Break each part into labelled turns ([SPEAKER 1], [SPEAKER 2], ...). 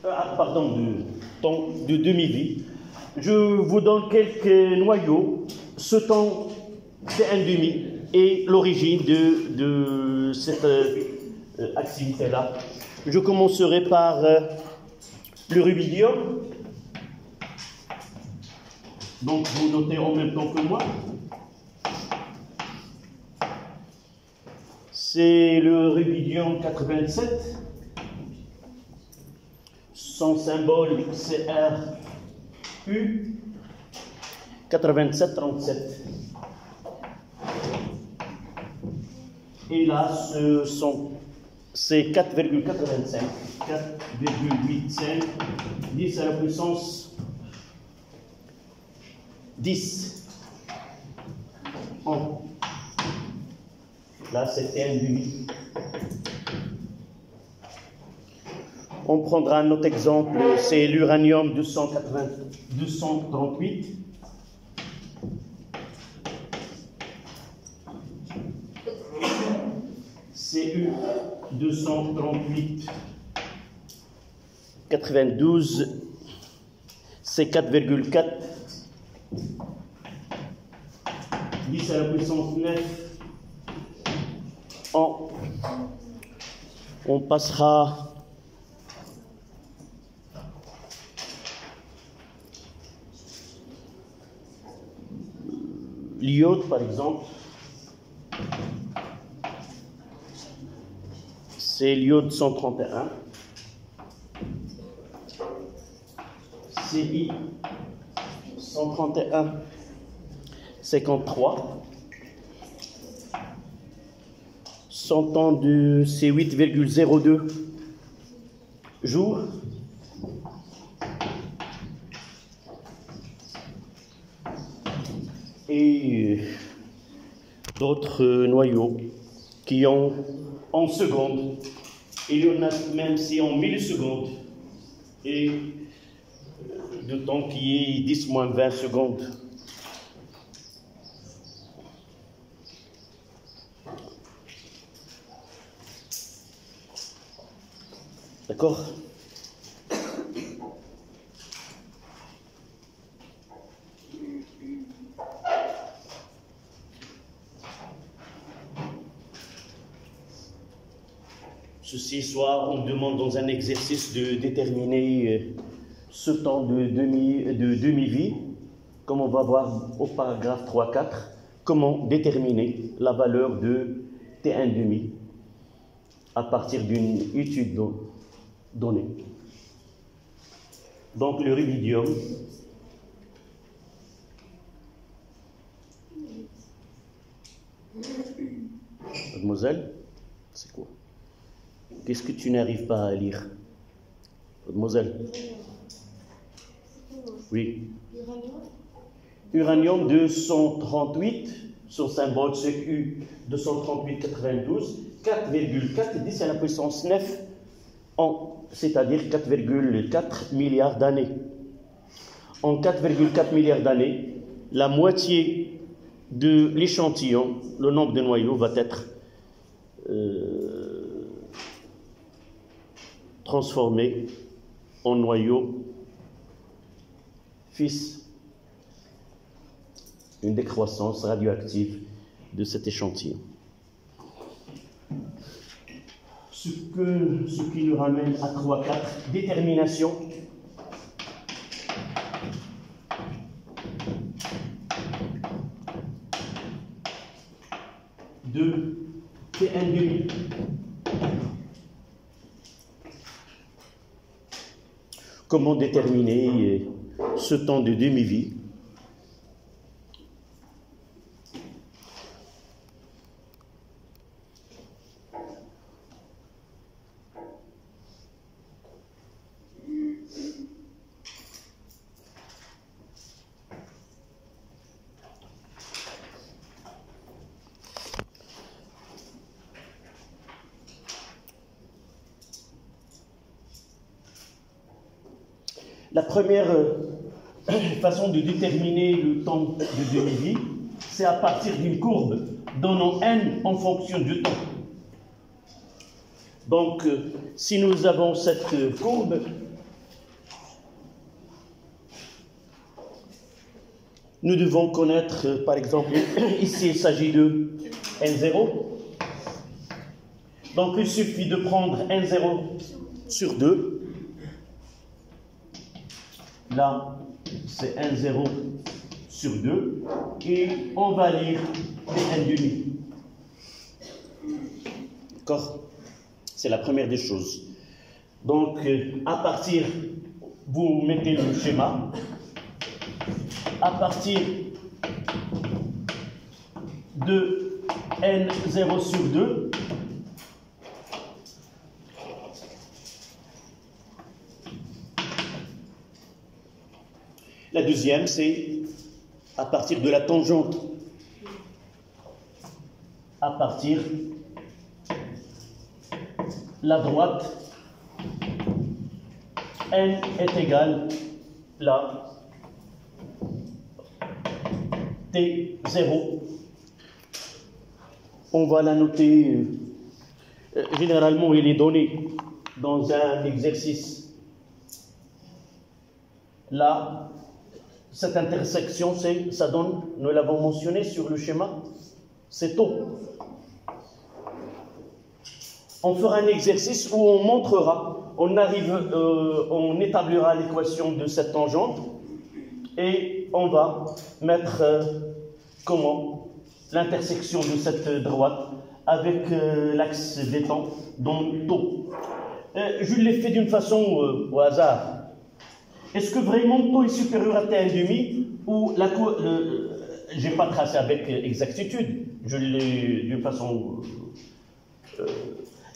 [SPEAKER 1] pardon, de demi-vie. Je vous donne quelques noyaux. Ce temps, c'est un demi, et l'origine de cette activité-là. Je commencerai par le rubidium. Donc, vous notez en même temps que moi. C'est le rubidium 87. Son symbole, c'est RU 8737. Et là, c'est 4,85. 4,85. 10 à la puissance 10. Là, c'était un demi. On prendra un autre exemple, c'est l'uranium 238. CU 238 92, c'est 4,4. 10 à la puissance 9. On passera l'iode, par exemple. C'est l'iode 131. CI 131 53. Son temps de c'est 8,02 jours. Et d'autres noyaux qui ont en secondes. Il y en a même si en millisecondes. Et de temps qui est 10 moins 20 secondes. D'accord? Ceci soit, on demande dans un exercice de déterminer ce temps de demi-vie, comme on va voir au paragraphe 3-4, comment déterminer la valeur de T1 demi à partir d'une étude donnée. Donc le rubidium, mademoiselle, c'est quoi? Qu'est-ce que tu n'arrives pas à lire? Mademoiselle? Oui. Uranium 238, son symbole c'est U 238,92, 4,4 10 à la puissance 9 c'est-à-dire 4,4 milliards d'années. En 4,4 milliards d'années, la moitié de l'échantillon, le nombre de noyaux va être transformé en noyau fils, une décroissance radioactive de cet échantillon. Ce qui nous ramène à 3-4, détermination. De T1 demi. Comment déterminer ce temps de demi-vie? La première façon de déterminer le temps de demi-vie, c'est à partir d'une courbe donnant n en fonction du temps. Donc, si nous avons cette courbe, nous devons connaître, par exemple, ici il s'agit de N0. Donc il suffit de prendre N0 sur 2. Là, c'est N0 sur 2. Et on va lire les N'. D'accord? C'est la première des choses. Donc, à partir, vous mettez le schéma. À partir de N0 sur 2, la deuxième, c'est à partir de la tangente. À partir la droite, n est égal à T0. On va la noter, généralement il est donné dans un exercice. Là, cette intersection, ça donne, nous l'avons mentionné sur le schéma, c'est taux. On fera un exercice où on montrera, on établira l'équation de cette tangente et on va mettre comment l'intersection de cette droite avec l'axe des temps dans taux. Je l'ai fait d'une façon au hasard. Est-ce que vraiment taux est supérieur à T1,5 ou je n'ai pas tracé avec exactitude, je l'ai d'une façon...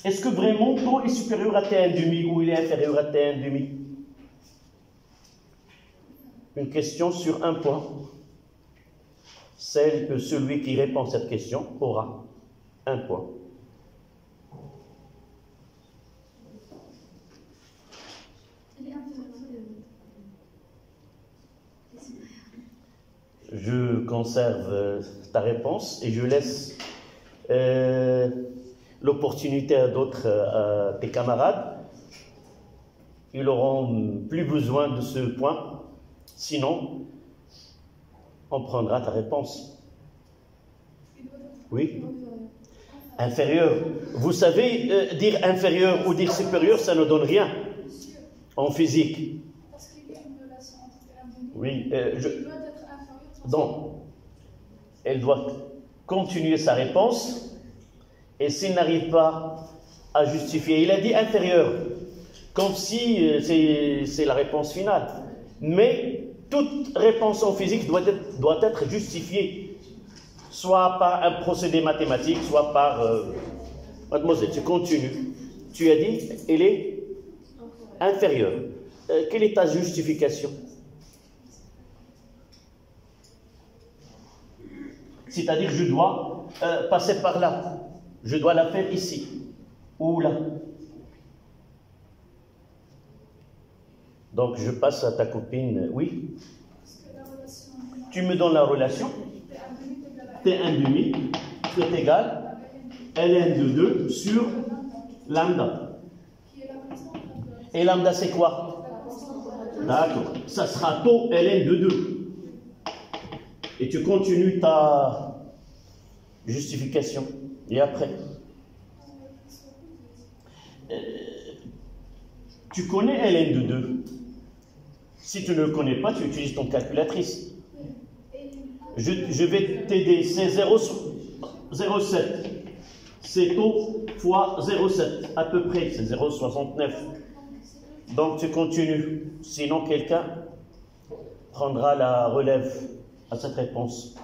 [SPEAKER 1] Est-ce que vraiment taux est supérieur à T1,5 ou il est inférieur à T1,5? Une question sur un point. Celui qui répond à cette question aura un point. Je conserve ta réponse et je laisse l'opportunité à d'autres, tes camarades. Ils n'auront plus besoin de ce point. Sinon, on prendra ta réponse. Oui. Inférieur. Vous savez, dire inférieur ou dire supérieur, ça ne donne rien en physique.
[SPEAKER 2] Parce qu'il y a une relation entre
[SPEAKER 1] oui.
[SPEAKER 2] Donc,
[SPEAKER 1] elle doit continuer sa réponse et s'il n'arrive pas à justifier, il a dit inférieur, comme si c'est la réponse finale. Mais toute réponse en physique doit être justifiée, soit par un procédé mathématique, soit par... Mademoiselle, tu continues. Tu as dit, elle est inférieure. Quelle est ta justification? C'est-à-dire, je dois passer par là. Je dois la faire ici. Ou là. Donc, je passe à ta copine. Oui. Tu me donnes la relation. T1,5 est égal ln de 2 sur lambda. Et lambda, c'est quoi? D'accord. Ça sera taux ln de 2. Et tu continues ta justification. Et après, tu connais ln de 2. Si tu ne le connais pas, tu utilises ton calculatrice. Je vais t'aider. C'est 0,7. C'est taux fois 0,7. À peu près, c'est 0,69. Donc tu continues. Sinon, quelqu'un prendra la relève à cette réponse.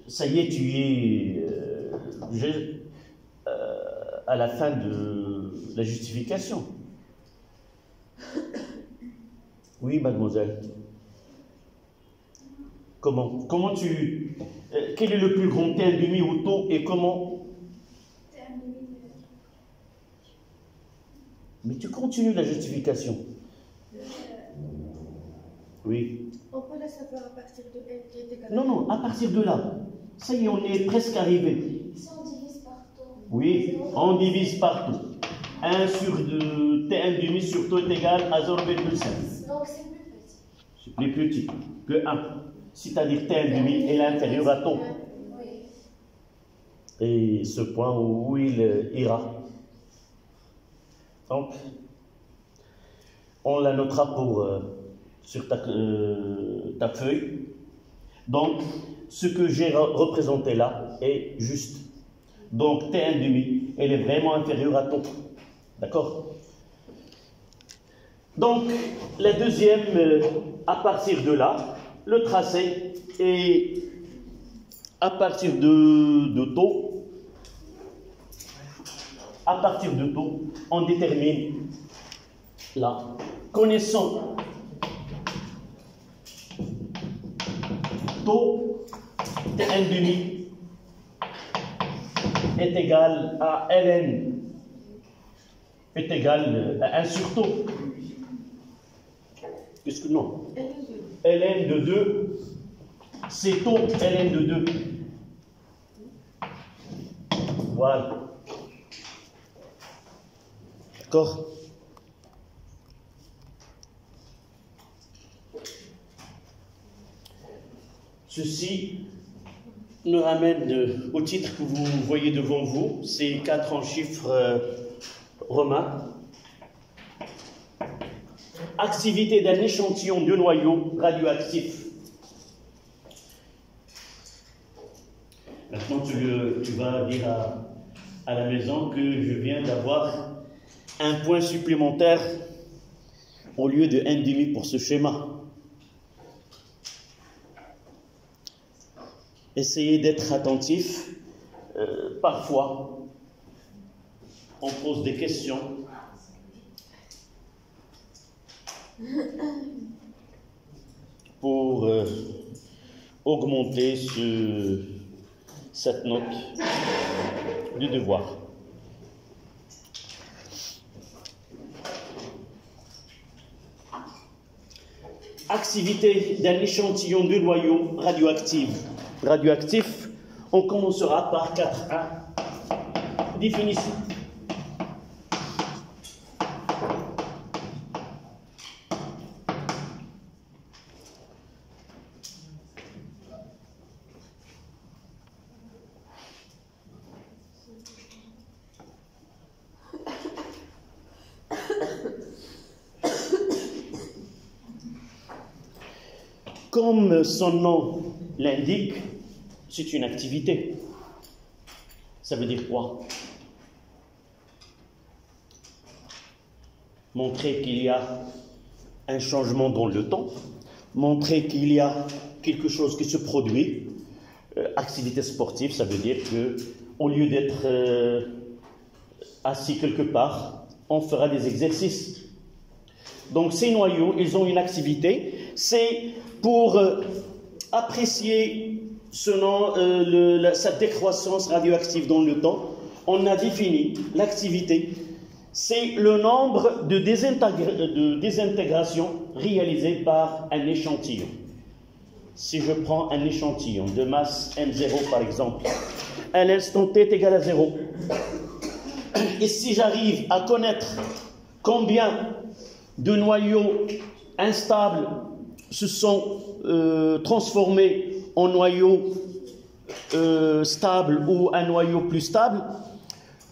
[SPEAKER 1] Ça y est, tu es à la fin de la justification. Oui, mademoiselle. Comment tu... quel est le plus grand T1,5 ou taux et comment... Mais tu continues la justification. Oui.
[SPEAKER 2] On peut la savoir à partir de L qui est égal.
[SPEAKER 1] Non, à partir de là. Ça y est, on est presque arrivé.
[SPEAKER 2] Si on divise par taux.
[SPEAKER 1] Oui, on divise par tout. 1 sur T1 demi sur taux est égal à 0,5.
[SPEAKER 2] Donc c'est plus petit.
[SPEAKER 1] C'est plus petit que 1. C'est-à-dire T1 demi est inférieur à taux.
[SPEAKER 2] Oui.
[SPEAKER 1] Et ce point où il ira. Donc, on la notera sur ta feuille. Donc, ce que j'ai représenté là est juste. Donc, T1 demi, elle est vraiment inférieure à taux. D'accord? Donc, la deuxième, à partir de là, le tracé est à partir de taux. À partir de taux, on détermine là, connaissant taux T1 demi est égal à Ln est égal à 1 sur taux. Qu'est-ce que non? Ln de 2, c'est taux Ln de 2. Voilà. D'accord? Ceci nous ramène au titre que vous voyez devant vous, c'est 4 en chiffres romains. Activité d'un échantillon de noyau radioactif. Maintenant, tu vas dire à la maison que je viens d'avoir un point supplémentaire au lieu de 1,5 pour ce schéma. Essayez d'être attentif. Parfois, on pose des questions. Pour augmenter cette note du devoir. Activité d'un échantillon de noyau radioactif, on commencera par 4.1. Définition. Comme son nom l'indique, c'est une activité. Ça veut dire quoi? Montrer qu'il y a un changement dans le temps, montrer qu'il y a quelque chose qui se produit. Activité sportive, ça veut dire que au lieu d'être assis quelque part, on fera des exercices. Donc ces noyaux, ils ont une activité. C'est pour apprécier sa décroissance radioactive dans le temps, on a défini l'activité. C'est le nombre de désintégrations réalisées par un échantillon. Si je prends un échantillon de masse M0 par exemple, à l'instant T est égal à 0. Et si j'arrive à connaître combien de noyaux instables se sont transformés en noyaux stables ou un noyau plus stable,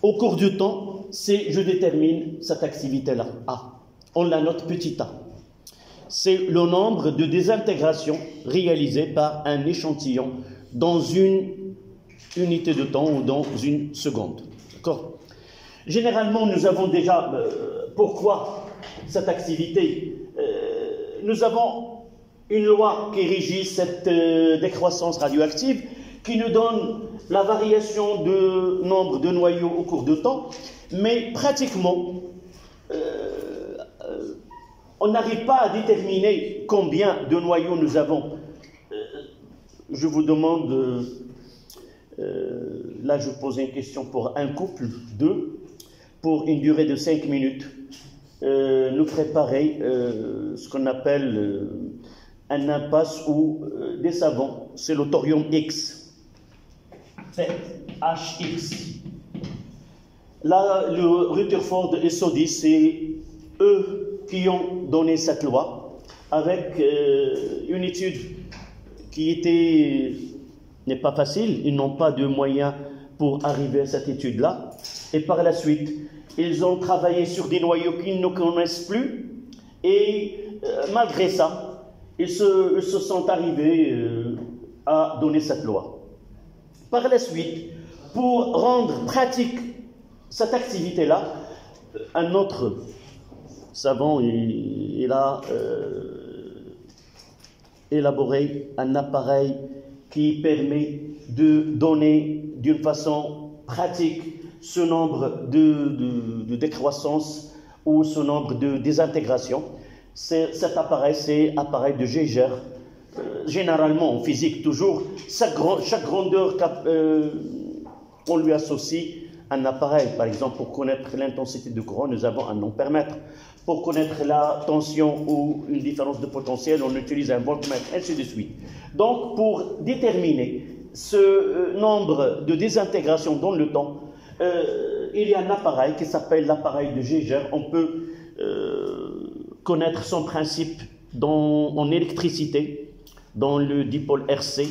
[SPEAKER 1] au cours du temps, je détermine cette activité-là, A. On la note petit a. C'est le nombre de désintégrations réalisées par un échantillon dans une unité de temps ou dans une seconde. D'accord? Généralement, nous avons déjà... pourquoi cette activité? Nous avons une loi qui régit cette décroissance radioactive, qui nous donne la variation de nombre de noyaux au cours du temps, mais pratiquement, on n'arrive pas à déterminer combien de noyaux nous avons. Je vous demande, là je pose une question pour un couple, 2, pour une durée de 5 minutes. Nous préparer ce qu'on appelle un impasse ou des savons. C'est le thorium X. C'est HX. Là, le Rutherford et Soddy, c'est eux qui ont donné cette loi avec une étude qui n'est pas facile. Ils n'ont pas de moyens pour arriver à cette étude-là. Et par la suite, ils ont travaillé sur des noyaux qu'ils ne connaissent plus. Et malgré ça, ils se sont arrivés à donner cette loi. Par la suite, pour rendre pratique cette activité-là, un autre savant, il a élaboré un appareil qui permet de donner d'une façon pratique ce nombre de décroissance ou ce nombre de désintégration. Cet appareil, c'est l'appareil de Geiger. Généralement, en physique, toujours, chaque grandeur, on lui associe un appareil. Par exemple, pour connaître l'intensité de courant, nous avons un ampèremètre. Pour connaître la tension ou une différence de potentiel, on utilise un voltmètre, ainsi de suite. Donc, pour déterminer ce nombre de désintégration dans le temps, il y a un appareil qui s'appelle l'appareil de Geiger. On peut connaître son principe en électricité, dans le dipôle RC.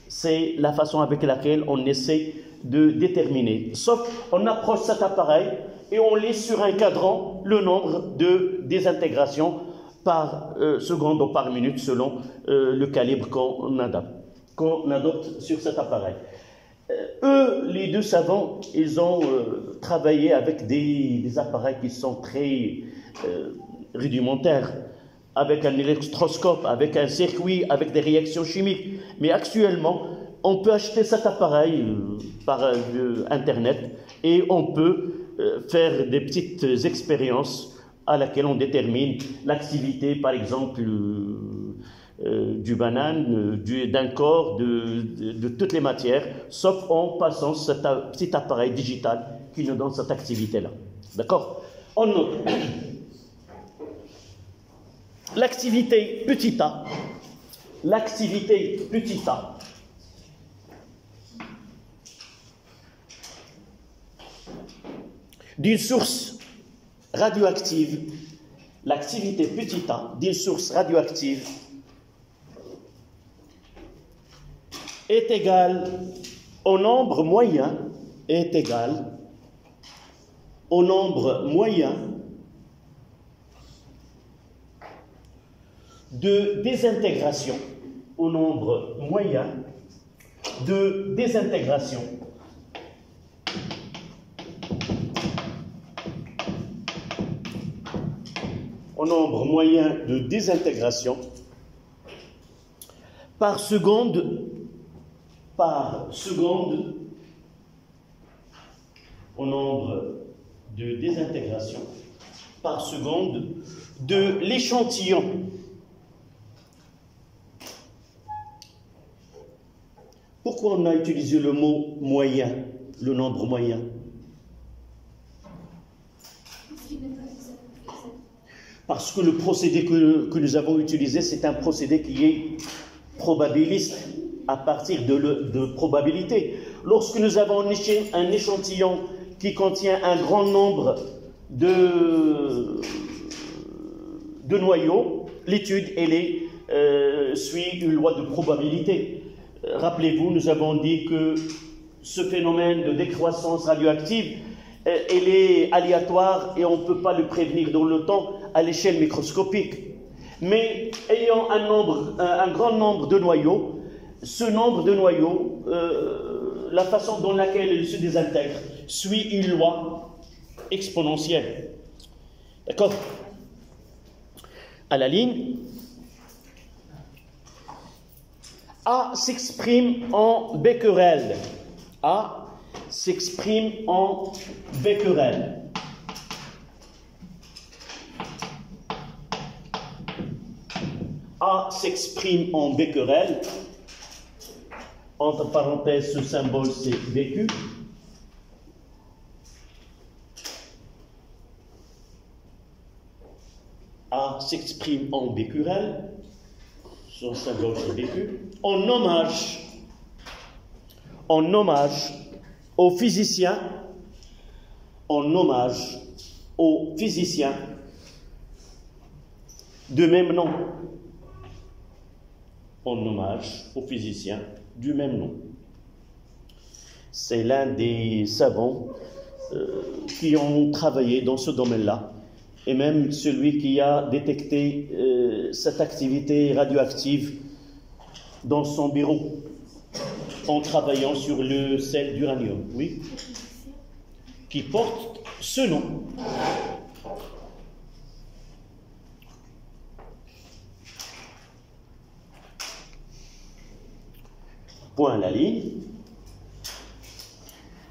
[SPEAKER 1] C'est la façon avec laquelle on essaie de déterminer. Sauf on approche cet appareil et on lit sur un cadran le nombre de désintégrations par seconde ou par minute selon le calibre qu'on adopte sur cet appareil. Eux, les deux savants, ils ont travaillé avec des appareils qui sont très rudimentaires, avec un électroscope, avec un circuit, avec des réactions chimiques. Mais actuellement, on peut acheter cet appareil par Internet et on peut faire des petites expériences à laquelle on détermine l'activité, par exemple, du banane, d'un corps, de toutes les matières, sauf en passant cet petit appareil digital qui nous donne cette activité-là. D'accord? On note l'activité petit a, d'une source radioactive, l'activité petit a d'une source radioactive est égale au nombre moyen, de désintégration, au nombre moyen de désintégration par seconde au nombre de désintégration par seconde de l'échantillon. Pourquoi on a utilisé le mot moyen, le nombre moyen? Parce que le procédé que nous avons utilisé, c'est un procédé qui est probabiliste, à partir de probabilité. Lorsque nous avons un échantillon qui contient un grand nombre de noyaux, l'étude, suit une loi de probabilité. Rappelez-vous, nous avons dit que ce phénomène de décroissance radioactive, il est aléatoire et on ne peut pas le prévenir dans le temps à l'échelle microscopique. Mais ayant un grand nombre de noyaux, ce nombre de noyaux, la façon dans laquelle il se désintègre, suit une loi exponentielle. D'accord? À la ligne, A s'exprime en becquerel. A s'exprime en becquerel. A s'exprime en becquerel. Entre parenthèses, ce symbole c'est BQ. A s'exprime en becquerel. Son symbole c'est BQ. En hommage au physicien en hommage au physicien de même nom. En hommage au physicien du même nom. C'est l'un des savants qui ont travaillé dans ce domaine-là, et même celui qui a détecté cette activité radioactive dans son bureau, en travaillant sur le sel d'uranium, oui, qui porte ce nom. Point à la ligne.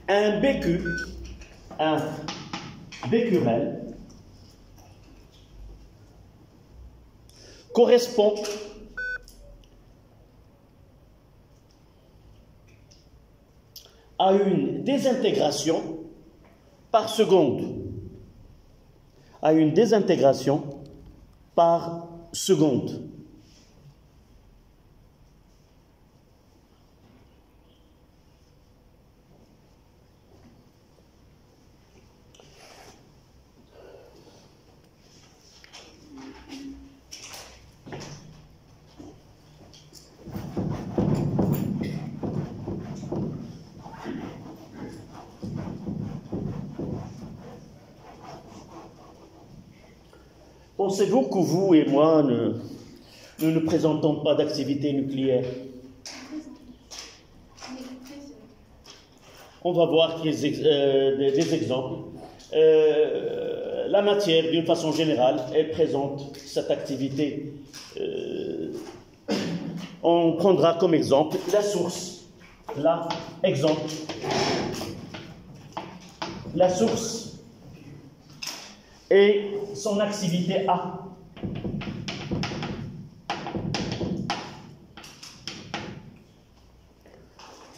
[SPEAKER 1] Un bécu, un bécquerel, correspond à une désintégration par seconde. À une désintégration par seconde. Pensez-vous que vous et moi ne présentons pas d'activité nucléaire? On va voir des exemples. La matière, d'une façon générale, elle présente cette activité. On prendra comme exemple la source. Là, exemple. La source et son activité A.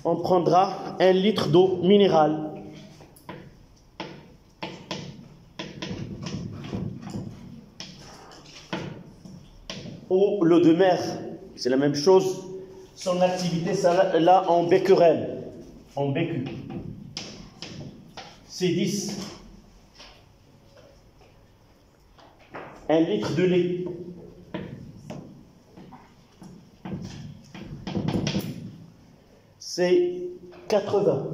[SPEAKER 1] On prendra 1 litre d'eau minérale. Ou l'eau de mer, c'est la même chose. Son activité, ça, là, en becquerel, en bécu. C'est 10. 1 litre de lait. C'est 80.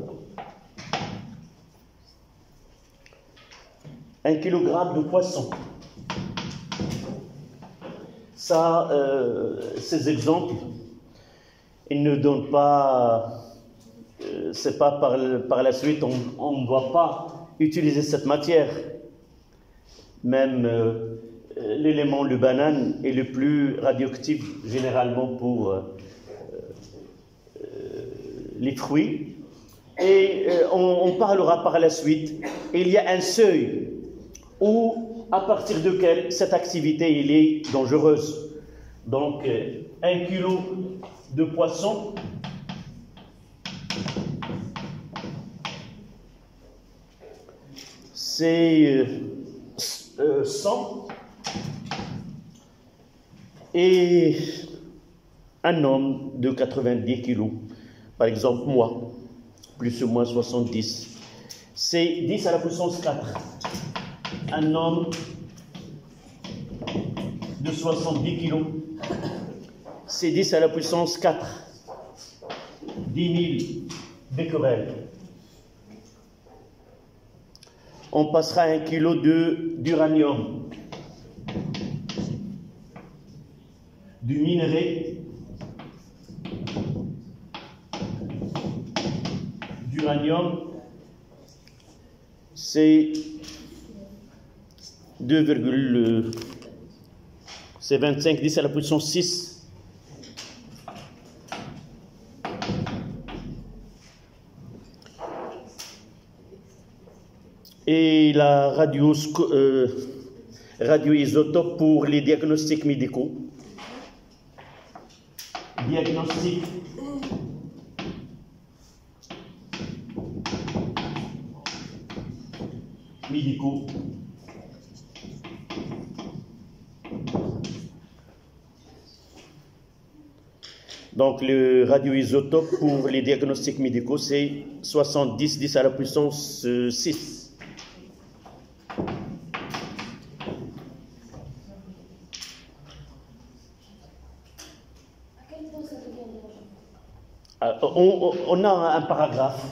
[SPEAKER 1] 1 kilogramme de poisson. Ça, ces exemples, ils ne donnent pas, c'est pas par la suite, on ne doit pas utiliser cette matière. Même l'élément, le banane, est le plus radioactif généralement pour les fruits. Et on parlera par la suite. Il y a un seuil où, à partir duquel cette activité elle est dangereuse. Donc, 1 kilo de poisson, c'est 100, et un homme de 90 kilos, par exemple moi, plus ou moins 70, c'est 10 à la puissance 4. Un homme de 70 kilos, c'est 10 à la puissance 4. 10 000 becquerels. On passera à 1 kilo d'uranium, du minerai d'uranium, c'est 25, 10 à la puissance 6. Et la radioisotope pour les diagnostics médicaux. Diagnostics médicaux. Donc le radioisotope pour les diagnostics médicaux, c'est 70, 10 à la puissance 6. on a un paragraphe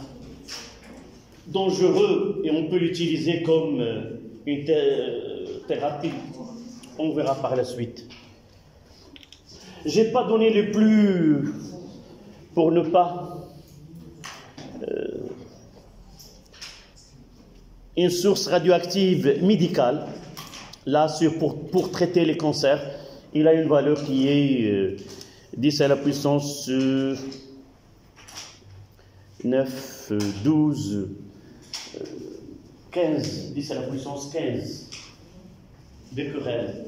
[SPEAKER 1] dangereux et on peut l'utiliser comme une thérapie. On verra par la suite. Je n'ai pas donné le plus pour ne pas une source radioactive médicale. Là, pour traiter les cancers, il a une valeur qui est 10 à la puissance 9, 12, 15, 10 à la puissance 15 becquerel.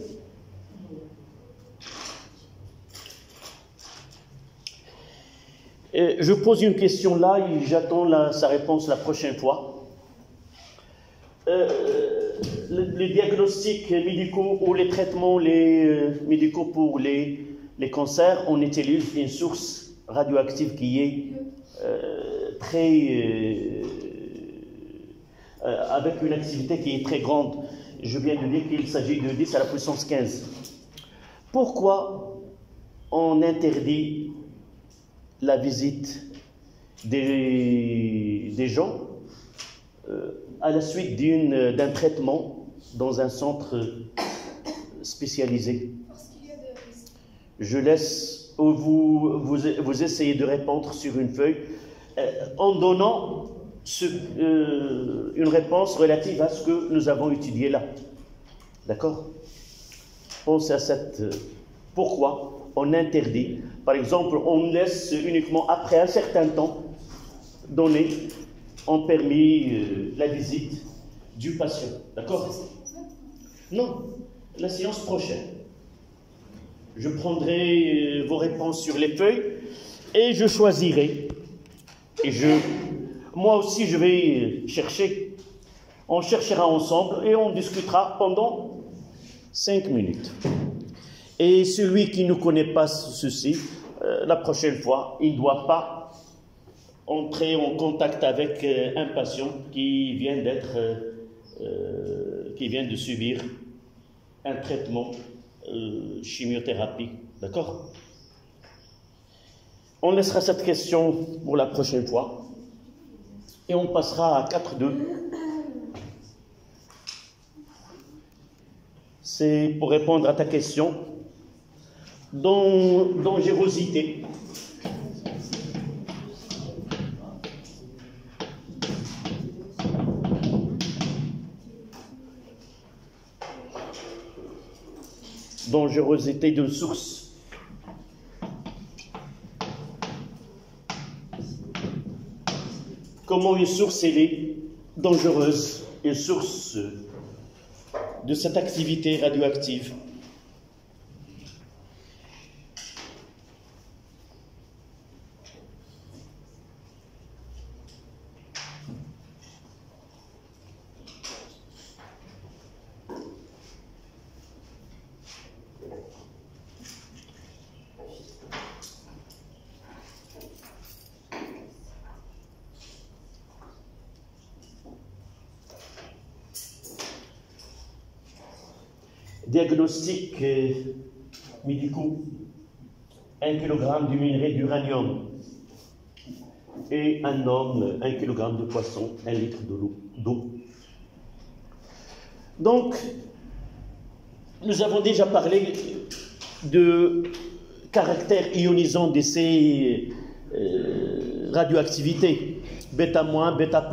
[SPEAKER 1] Je pose une question là et j'attends sa réponse la prochaine fois. Les diagnostics médicaux ou les traitements médicaux pour les cancers, on utilise une source radioactive qui est avec une activité qui est très grande. Je viens de dire qu'il s'agit de 10 à la puissance 15. Pourquoi on interdit la visite des gens à la suite d'un traitement dans un centre spécialisé?
[SPEAKER 2] Parce qu'il y a des risques.
[SPEAKER 1] Je laisse vous essayer de répondre sur une feuille en donnant une réponse relative à ce que nous avons étudié là. D'accord? Pensez à pourquoi on interdit. Par exemple, on laisse uniquement après un certain temps donné, on permet la visite du patient. D'accord? Non, la séance prochaine. Je prendrai vos réponses sur les feuilles et je choisirai. Moi aussi, je vais chercher. On cherchera ensemble et on discutera pendant 5 minutes. Et celui qui ne connaît pas ceci, la prochaine fois, il ne doit pas entrer en contact avec un patient qui vient de subir un traitement chimiothérapie. D'accord? On laissera cette question pour la prochaine fois et on passera à 4.2. C'est pour répondre à ta question. Dangerosité. Dangerosité de source. Comment une source est dangereuse, une source de cette activité radioactive. Diagnostics médicaux, 1 kg de minerai d'uranium et un homme, 1 kg de poisson, 1 litre d'eau. Donc, nous avons déjà parlé de caractère ionisant de ces radioactivités, bêta-, bêta+,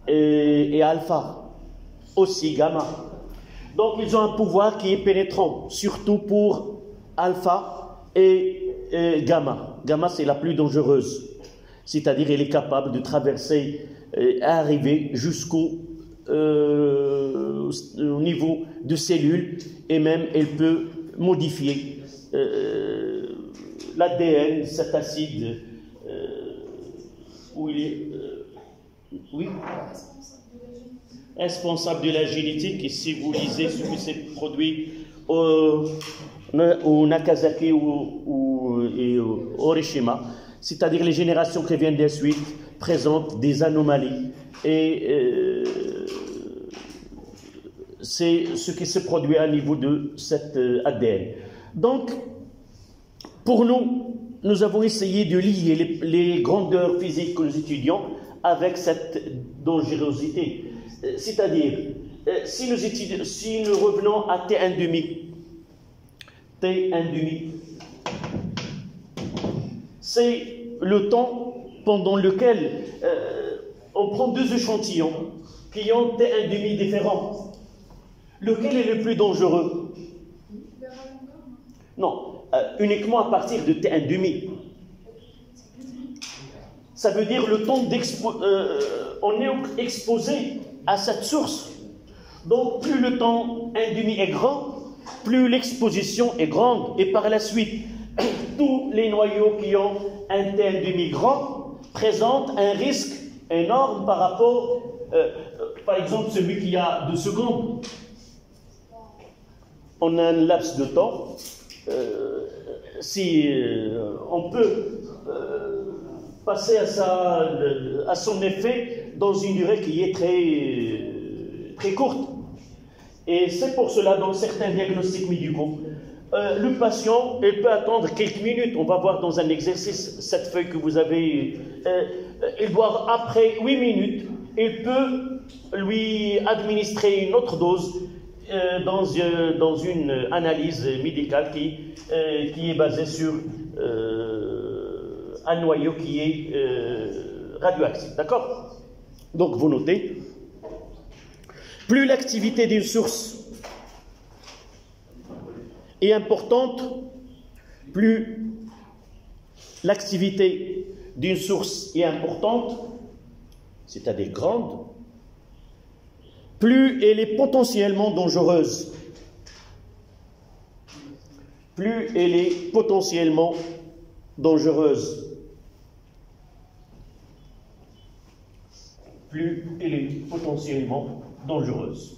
[SPEAKER 1] et alpha, aussi gamma. Donc, ils ont un pouvoir qui est pénétrant, surtout pour alpha et gamma. Gamma, c'est la plus dangereuse, c'est-à-dire elle est capable de traverser et arriver jusqu'au niveau de cellules, et même elle peut modifier l'ADN, cet acide où il est... oui, responsable de la génétique. Et si vous lisez ce qui s'est produit au Nagasaki ou au Hiroshima, c'est-à-dire les générations qui viennent des suites présentent des anomalies. Et c'est ce qui se produit à niveau de cet ADN. Donc, pour nous, nous avons essayé de lier les grandeurs physiques que nous étudions avec cette dangerosité. C'est-à-dire, si nous revenons à T1 demi, c'est le temps pendant lequel on prend deux échantillons qui ont T1 demi différents. Lequel est le plus dangereux? Non, uniquement à partir de T1 demi. Ça veut dire le temps on est exposé à cette source. Donc plus le temps 1 demi est grand, plus l'exposition est grande. Et par la suite, tous les noyaux qui ont un T1 demi grand présentent un risque énorme par rapport, par exemple, celui qui a 2 secondes. On a un laps de temps. Si on peut passer à son effet dans une durée qui est très courte. Et c'est pour cela, dans certains diagnostics médicaux, le patient il peut attendre quelques minutes. On va voir dans un exercice, cette feuille que vous avez, il doit, après 8 minutes, il peut lui administrer une autre dose dans une analyse médicale qui est basée sur un noyau qui est radioactif. D'accord? Donc vous notez, plus l'activité d'une source est importante, plus l'activité d'une source est importante, c'est-à-dire grande, plus elle est potentiellement dangereuse. Plus elle est potentiellement dangereuse. Plus elle est potentiellement dangereuse.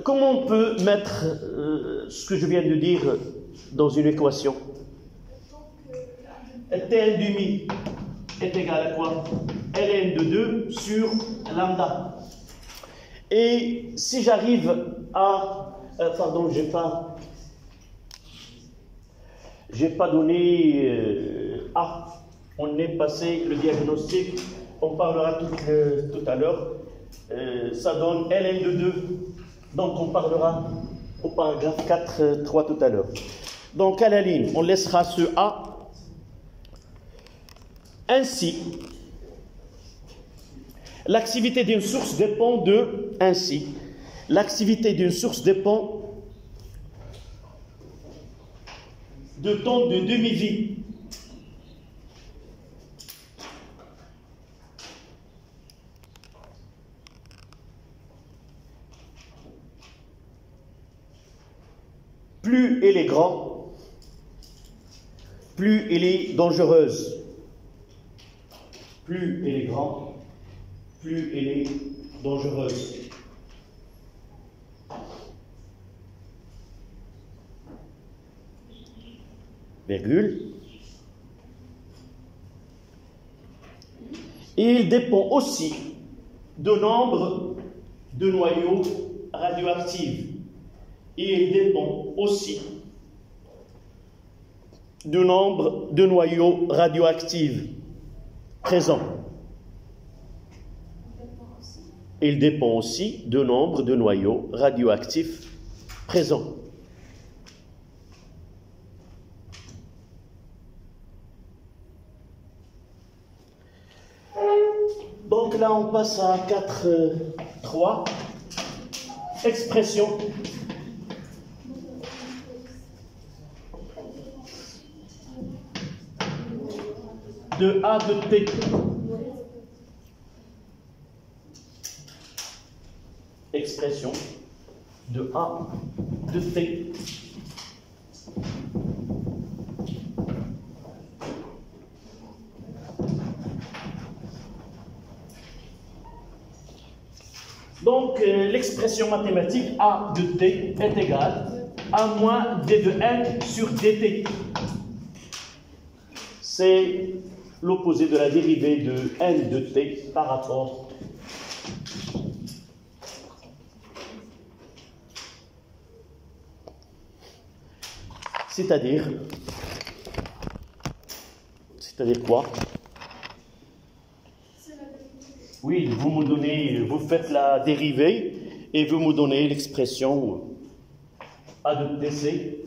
[SPEAKER 1] Comment on peut mettre ce que je viens de dire dans une équation? T1 demi est égal à quoi? Ln de 2 sur lambda. Et si j'arrive à... pardon, j'ai pas donné A. On est passé le diagnostic, on parlera tout à l'heure. Ça donne Ln de 2. Donc on parlera au paragraphe 4.3 tout à l'heure. Donc à la ligne, on laissera ce A. Ainsi, l'activité d'une source dépend de... Ainsi, l'activité d'une source dépend de temps de demi-vie. Plus elle est grande, plus elle est dangereuse. Plus elle est grande, plus elle est dangereuse. Virgule. Et il dépend aussi du nombre de noyaux radioactifs. Et il dépend aussi du nombre de noyaux radioactifs présents. Il dépend aussi du nombre de noyaux radioactifs présents. Donc là, on passe à 4.3. Expression. De A de T. Expression de A de T. Donc, l'expression mathématique A de T est égale à moins D de N sur dt. C'est l'opposé de la dérivée de N de T par rapport C'est-à-dire quoi? Oui, vous faites la dérivée et vous me donnez l'expression A de TC.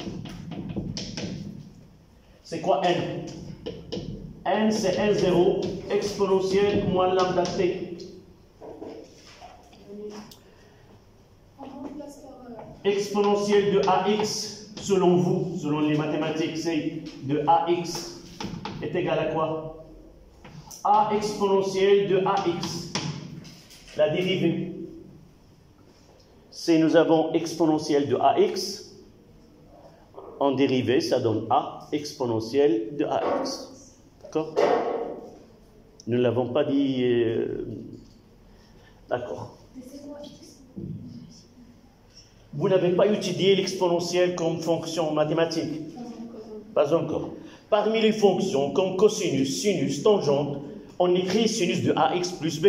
[SPEAKER 1] C'est quoi N? N, c'est N0 exponentielle moins lambda T. Exponentielle de AX, selon vous, selon les mathématiques, c'est de AX est égal à quoi? A exponentielle de AX. La dérivée. Si nous avons exponentielle de AX, en dérivée, ça donne A exponentielle de AX. D'accord? Nous ne l'avons pas dit. D'accord. Vous n'avez pas étudié l'exponentielle comme fonction mathématique? Pas encore. Parmi les fonctions comme cosinus, sinus, tangente, on écrit sinus de AX plus B.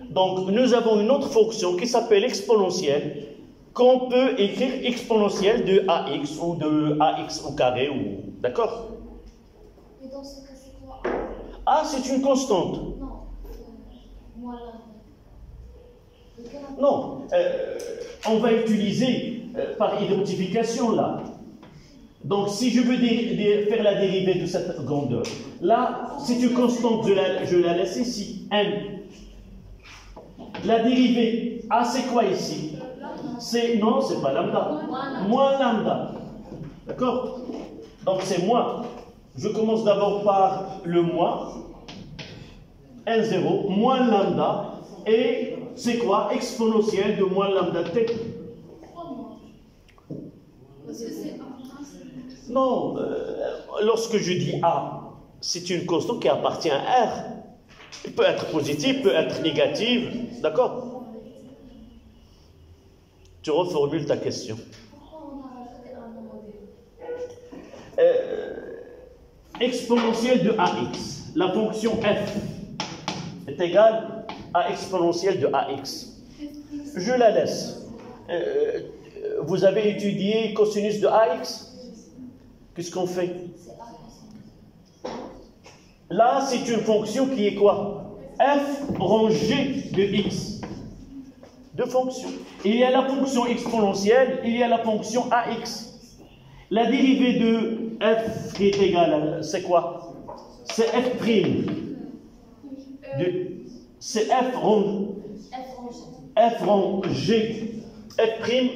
[SPEAKER 1] Donc, nous avons une autre fonction qui s'appelle exponentielle, qu'on peut écrire exponentielle de AX ou de AX au carré, ou... D'accord?
[SPEAKER 2] Et dans ce cas, c'est quoi?
[SPEAKER 1] A, c'est une constante.
[SPEAKER 2] Non, moi là.
[SPEAKER 1] Non, on va utiliser par identification là. Donc, si je veux faire la dérivée de cette grandeur, là, c'est une constante, je la laisse ici, n. La dérivée A, c'est quoi ici? Non, c'est pas lambda. Moins lambda. D'accord? Donc, c'est moins. Je commence d'abord par le moins, n0, moins lambda, et c'est quoi? Exponentielle de moins lambda t. Non, lorsque je dis A, c'est une constante qui appartient à R. Il peut être positive, peut être négative. D'accord? Tu reformules ta question. Exponentielle de AX. La fonction f est égale à exponentielle de AX. Je la laisse. Vous avez étudié cosinus de AX? Qu'est-ce qu'on fait? Là, c'est une fonction qui est quoi? F rangée de x. Deux fonctions. Il y a la fonction exponentielle, il y a la fonction AX. La dérivée de f qui est égale, c'est quoi? C'est f prime. C'est f rangé. F prime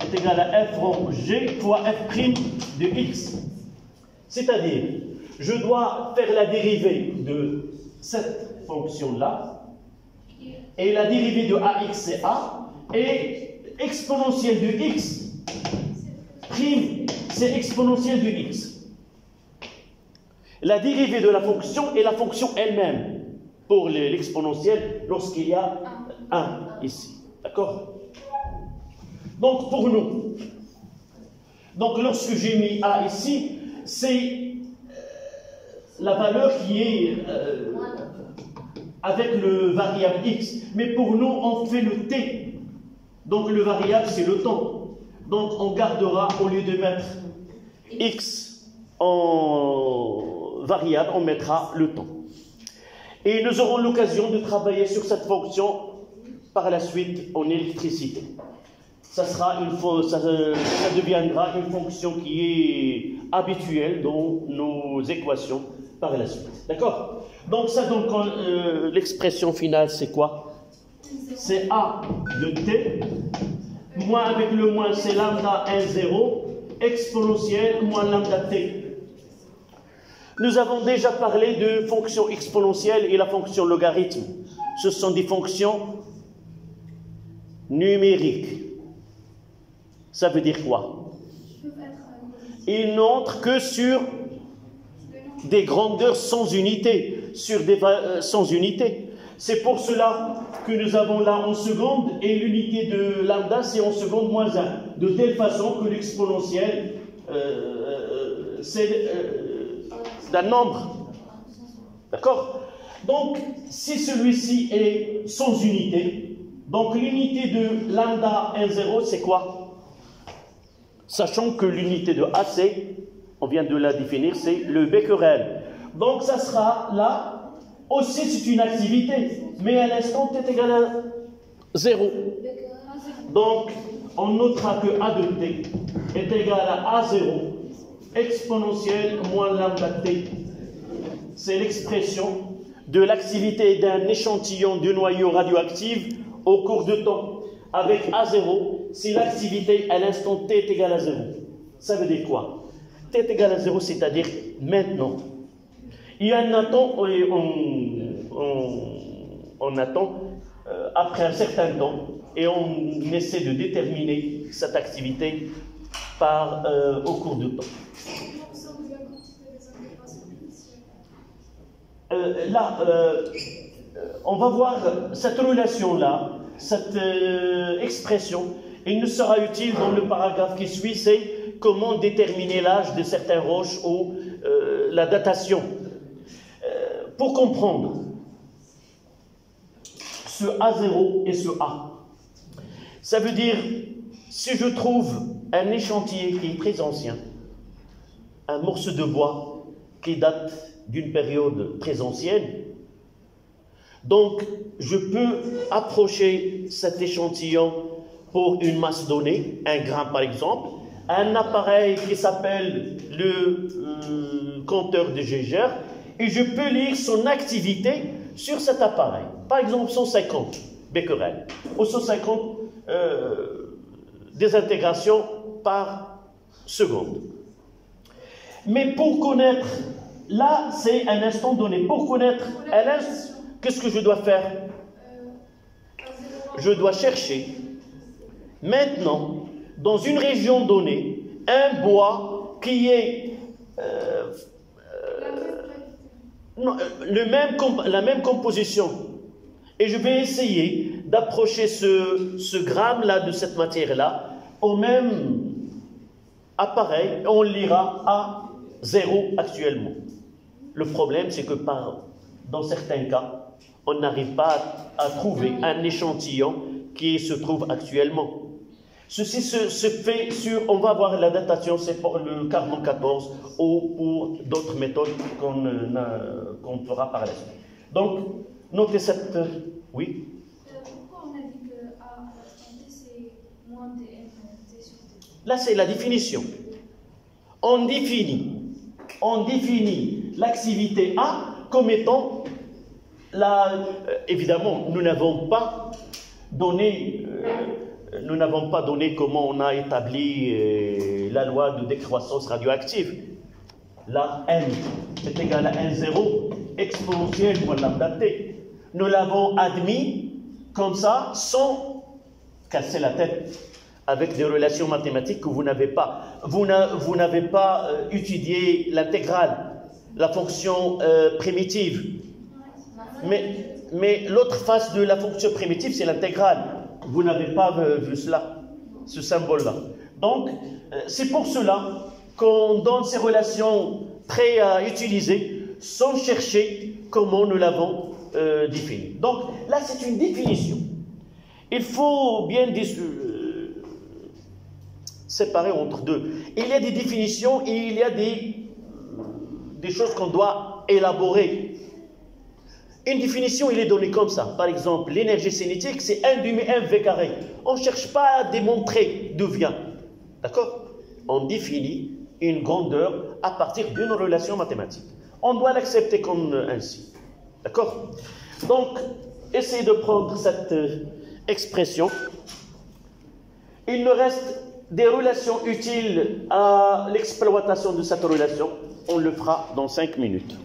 [SPEAKER 1] est égal à f rangé fois f prime de x. C'est-à-dire, je dois faire la dérivée de cette fonction-là, et la dérivée de AX c'est A, et exponentielle de x, prime, c'est exponentielle de x. La dérivée de la fonction est la fonction elle-même, pour l'exponentielle, lorsqu'il y a 1 ici. D'accord? Donc, pour nous, donc lorsque j'ai mis A ici, c'est la valeur qui est avec le variable x. Mais pour nous, on fait le t. Donc le variable, c'est le temps. Donc on gardera, au lieu de mettre x en variable, on mettra le temps. Et nous aurons l'occasion de travailler sur cette fonction par la suite en électricité. Ça deviendra une fonction qui est habituelle dans nos équations par la suite. D'accord? Donc ça donne l'expression finale, c'est quoi? C'est A de t, moins avec le moins, c'est lambda n0, exponentielle moins lambda t. Nous avons déjà parlé de fonctions exponentielles et la fonction logarithme. Ce sont des fonctions numériques. Ça veut dire quoi? Ils n'entrent que sur des grandeurs sans unité, sans unité. C'est pour cela que nous avons là en seconde et l'unité de lambda c'est en seconde moins 1. De telle façon que l'exponentielle c'est d'un nombre. D'accord? Donc, si celui-ci est sans unité, donc l'unité de lambda n0 c'est quoi? Sachant que l'unité de A, c'est, on vient de la définir, c'est le becquerel. Donc ça sera là, aussi c'est une activité, mais à l'instant t est égal à 0. Donc on notera que A de t est égal à A0 exponentielle moins lambda t. C'est l'expression de l'activité d'un échantillon de noyau radioactif au cours de temps. Avec A0, si l'activité à l'instant t est égal à 0. Ça veut dire quoi? T est égal à 0, c'est-à-dire maintenant. Il y a un attend, on attend après un certain temps et on essaie de déterminer cette activité au cours de temps. Là, on va voir cette relation-là, cette expression. Il nous sera utile dans le paragraphe qui suit, c'est comment déterminer l'âge de certaines roches ou la datation. Pour comprendre ce A0 et ce A, ça veut dire, si je trouve un échantillon qui est très ancien, un morceau de bois qui date d'une période très ancienne, donc je peux approcher cet échantillon pour une masse donnée, 1 gramme par exemple, un appareil qui s'appelle le compteur de Geiger, et je peux lire son activité sur cet appareil. Par exemple 150 becquerel, ou 150 désintégrations par seconde. Mais pour connaître, là c'est un instant donné, pour connaître un instant, qu'est-ce que je dois faire? Je dois chercher maintenant, dans une région donnée, un bois qui est la même composition. Et je vais essayer d'approcher ce gramme-là de cette matière-là au même appareil. On lira à 0 actuellement. Le problème, c'est que dans certains cas, on n'arrive pas à trouver un échantillon qui se trouve actuellement. Ceci se fait sur, on va voir la datation, c'est pour le carbone 14 ou pour d'autres méthodes qu'on fera par la suite. Donc, notez cette... Oui.
[SPEAKER 2] Pourquoi on a dit que A à l'instant t c'est moins t sur t?
[SPEAKER 1] Là, c'est la définition. On définit l'activité A comme étant évidemment, nous n'avons pas donné comment on a établi la loi de décroissance radioactive. Là, n est égal à 1,0 exponentielle moins lambda t. Nous l'avons admis comme ça, sans casser la tête, avec des relations mathématiques que vous n'avez pas. Vous n'avez pas étudié l'intégrale, la fonction primitive. Mais l'autre face de la fonction primitive, c'est l'intégrale. Vous n'avez pas vu cela, ce symbole-là. Donc, c'est pour cela qu'on donne ces relations prêtes à utiliser sans chercher comment nous l'avons défini. Donc, là, c'est une définition. Il faut bien séparer entre deux. Il y a des définitions et il y a des choses qu'on doit élaborer. Une définition, il est donné comme ça. Par exemple, l'énergie cinétique, c'est 1 demi mv carré. On ne cherche pas à démontrer d'où vient. D'accord? On définit une grandeur à partir d'une relation mathématique. On doit l'accepter comme ainsi. D'accord? Donc, essayez de prendre cette expression. Il nous reste des relations utiles à l'exploitation de cette relation. On le fera dans 5 minutes.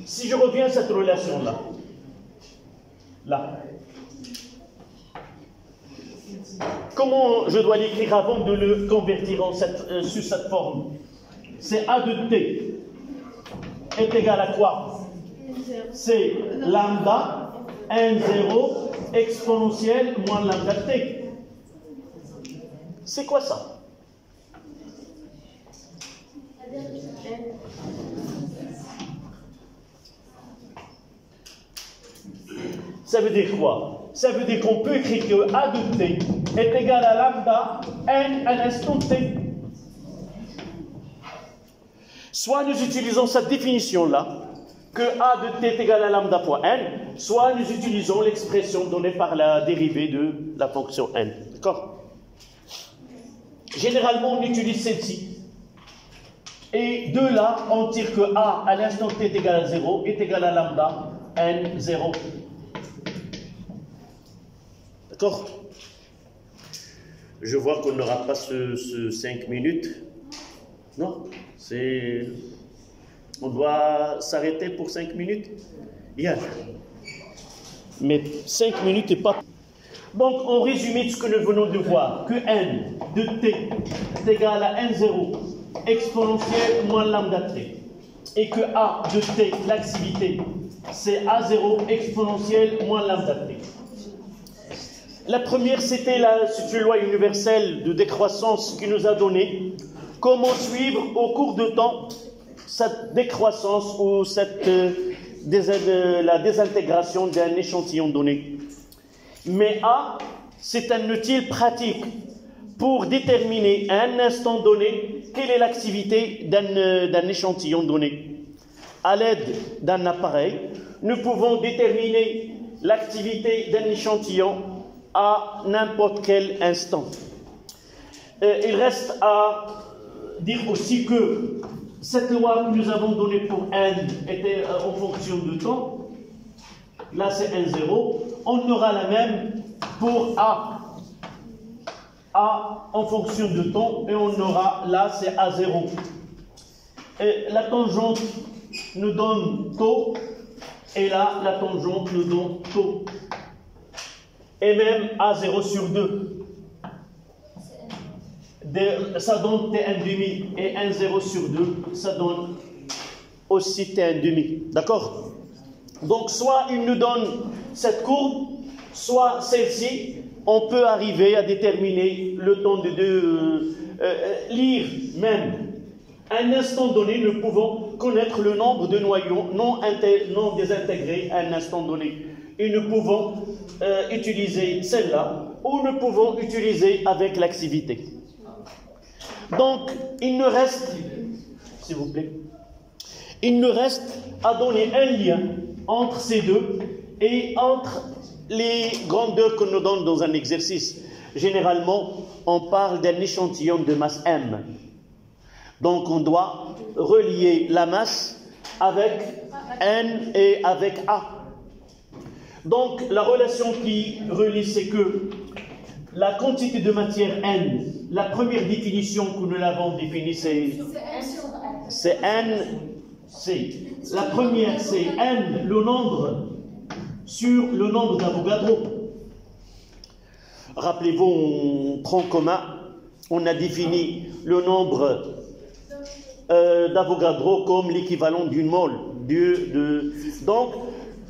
[SPEAKER 1] Si je reviens à cette relation-là, comment je dois l'écrire avant de le convertir sous cette forme? C'est A de t est égal à quoi? C'est lambda 1,0 exponentielle moins lambda t. C'est quoi ça? Ça veut dire quoi? ça veut dire qu'on peut écrire que A de t est égal à lambda n à l'instant t. Soit nous utilisons cette définition-là, que A de t est égal à lambda fois n, soit nous utilisons l'expression donnée par la dérivée de la fonction n. D'accord? Généralement, on utilise celle-ci. Et de là, on tire que A à l'instant t est égal à 0 est égal à lambda n 0. D'accord? Je vois qu'on n'aura pas ce 5 minutes. Non? On doit s'arrêter pour 5 minutes? Bien. Mais 5 minutes n'est pas... Donc, en résumé de ce que nous venons de voir, que n de t est égal à n0 exponentielle moins lambda t, et que a de t, l'activité, c'est a0 exponentielle moins lambda t. La première, c'était cette loi universelle de décroissance qui nous a donné comment suivre au cours de temps cette décroissance ou la désintégration d'un échantillon donné. Mais A, c'est un outil pratique pour déterminer à un instant donné quelle est l'activité d'un échantillon donné. À l'aide d'un appareil, nous pouvons déterminer l'activité d'un échantillon à n'importe quel instant. Il reste à dire aussi que cette loi que nous avons donnée pour n était en fonction de temps. Là, c'est n0. On aura la même pour A. A en fonction de temps, et on aura là, c'est A0. Et la tangente nous donne taux, et là, la tangente nous donne taux. Et même A0 sur 2. Ça donne T1,5 et 1,0 sur 2, ça donne aussi T1,5. D'accord? Donc, soit il nous donne cette courbe, soit celle-ci, on peut arriver à déterminer le temps de lire même. À un instant donné, nous pouvons connaître le nombre de noyaux non désintégrés à un instant donné. Et nous pouvons utiliser celle-là, ou nous pouvons utiliser avec l'activité. Donc, il nous reste, s'il vous plaît, il nous reste à donner un lien entre ces deux et entre les grandeurs que nous donne dans un exercice. Généralement, on parle d'un échantillon de masse M. Donc, on doit relier la masse avec N et avec A. Donc, la relation qui relie, c'est que la quantité de matière N, la première définition que nous l'avons définie, c'est N, la première, c'est N, le nombre sur le nombre d'Avogadro. Rappelez-vous, en tronc commun, on a défini le nombre d'Avogadro comme l'équivalent d'une mole. Donc,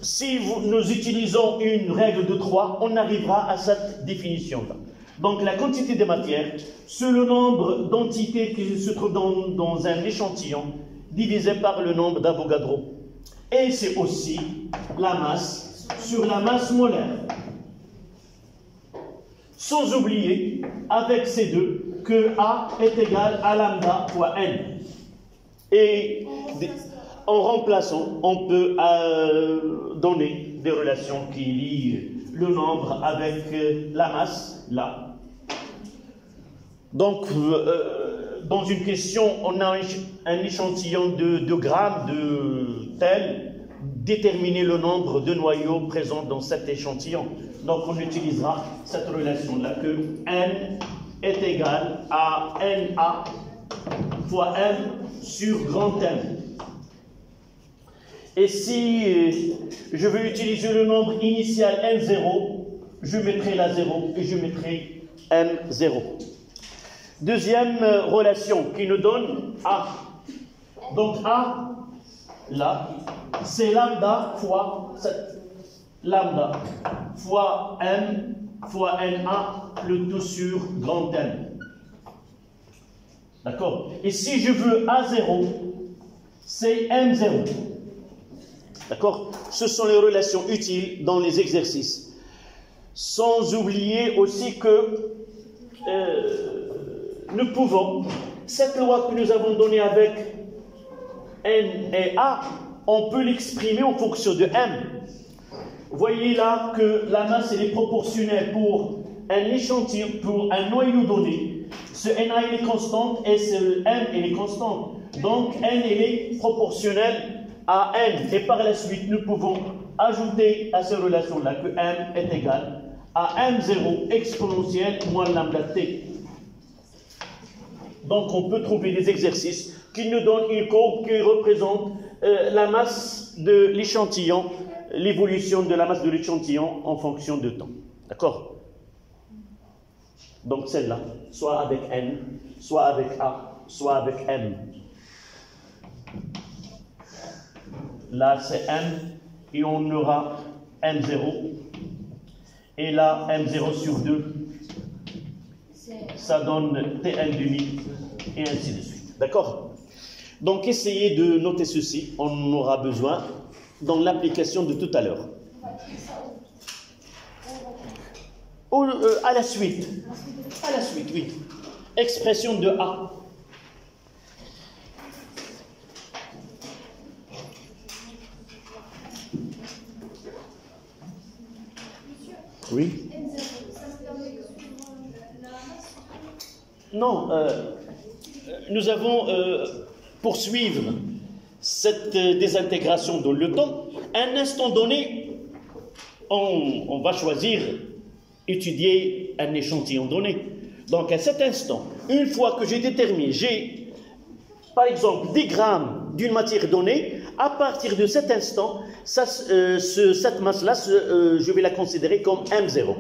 [SPEAKER 1] si nous utilisons une règle de 3, on arrivera à cette définition-là. Donc, la quantité de matière, c'est le nombre d'entités qui se trouvent dans un échantillon, divisé par le nombre d'Avogadro. Et c'est aussi la masse sur la masse molaire. Sans oublier, avec ces deux, que A est égal à lambda fois N. Et en remplaçant, on peut donner des relations qui lient le nombre avec la masse, là. Donc, dans une question, on a un échantillon de grammes de tel, déterminer le nombre de noyaux présents dans cet échantillon. Donc, on utilisera cette relation-là, que N est égal à NA fois M sur grand M. Et si je veux utiliser le nombre initial N0, je mettrai la 0 et je mettrai M0. Deuxième relation qui nous donne A. Donc A, là, c'est lambda fois lambda fois M fois NA, le tout sur grand M. D'accord? Et si je veux A0, c'est M0. D'accord? Ce sont les relations utiles dans les exercices. Sans oublier aussi que nous pouvons, cette loi que nous avons donnée avec N et A, on peut l'exprimer en fonction de M. Voyez là que la masse elle est proportionnelle pour un échantillon, pour un noyau donné. Ce Na il est constant et ce M il est constant. Donc N il est proportionnel à N. Et par la suite, nous pouvons ajouter à ces relations-là que M est égal à M0 exponentielle moins lambda T. Donc on peut trouver des exercices qui nous donnent une courbe qui représente la masse de l'échantillon, l'évolution de la masse de l'échantillon en fonction de temps. D'accord? Donc celle-là, soit avec N, soit avec A, soit avec M. Là c'est M et on aura M0. Et là, M0 sur 2, ça donne Tn demi et ainsi de suite. D'accord? Donc essayez de noter ceci, on en aura besoin dans l'application de tout à l'heure. À la suite. À la suite, oui. Expression de A. Oui. Non, nous avons poursuivre cette désintégration dans le temps. À un instant donné, on va choisir étudier un échantillon donné. Donc à cet instant, une fois que j'ai déterminé, j'ai par exemple 10 grammes d'une matière donnée, à partir de cet instant, cette masse-là, je vais la considérer comme M0.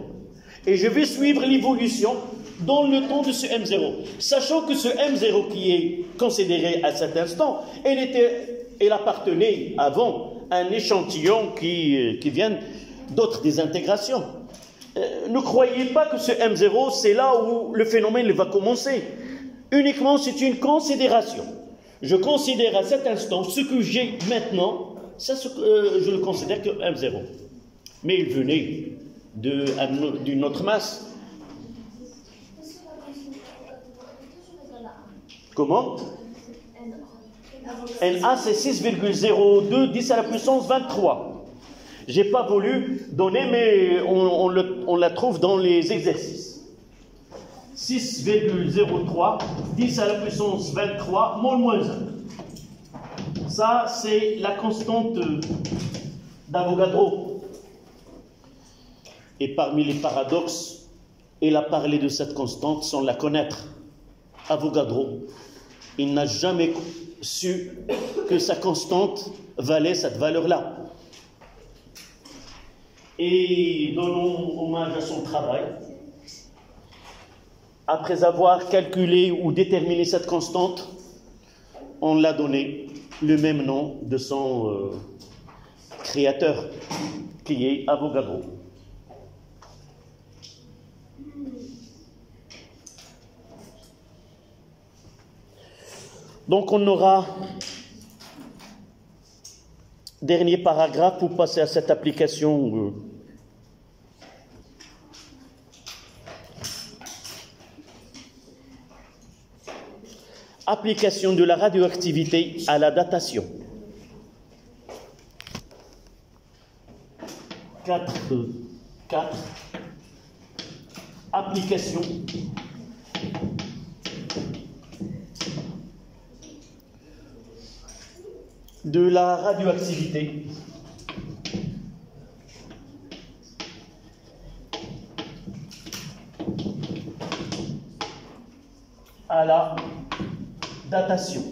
[SPEAKER 1] Et je vais suivre l'évolution dans le temps de ce M0. Sachant que ce M0 qui est considéré à cet instant, elle appartenait avant à un échantillon qui vient d'autres désintégrations. Ne croyez pas que ce M0, c'est là où le phénomène va commencer. Uniquement, c'est une considération. Je considère à cet instant ce que j'ai maintenant, je le considère comme M0. Mais il venait d'une autre masse. Comment? Na c'est 6,02 10 à la puissance 23. Je n'ai pas voulu donner, mais on la trouve dans les exercices. 6,03 10 à la puissance 23 moins 1. Ça, c'est la constante d'Avogadro. Et parmi les paradoxes, il a parlé de cette constante sans la connaître. Avogadro, il n'a jamais su que sa constante valait cette valeur-là. Et donnons hommage à son travail. Après avoir calculé ou déterminé cette constante, on l'a donné le même nom de son créateur, qui est Avogadro. Donc on aura dernier paragraphe pour passer à cette application. Application de la radioactivité à la datation. 4. Application de la radioactivité à la datation.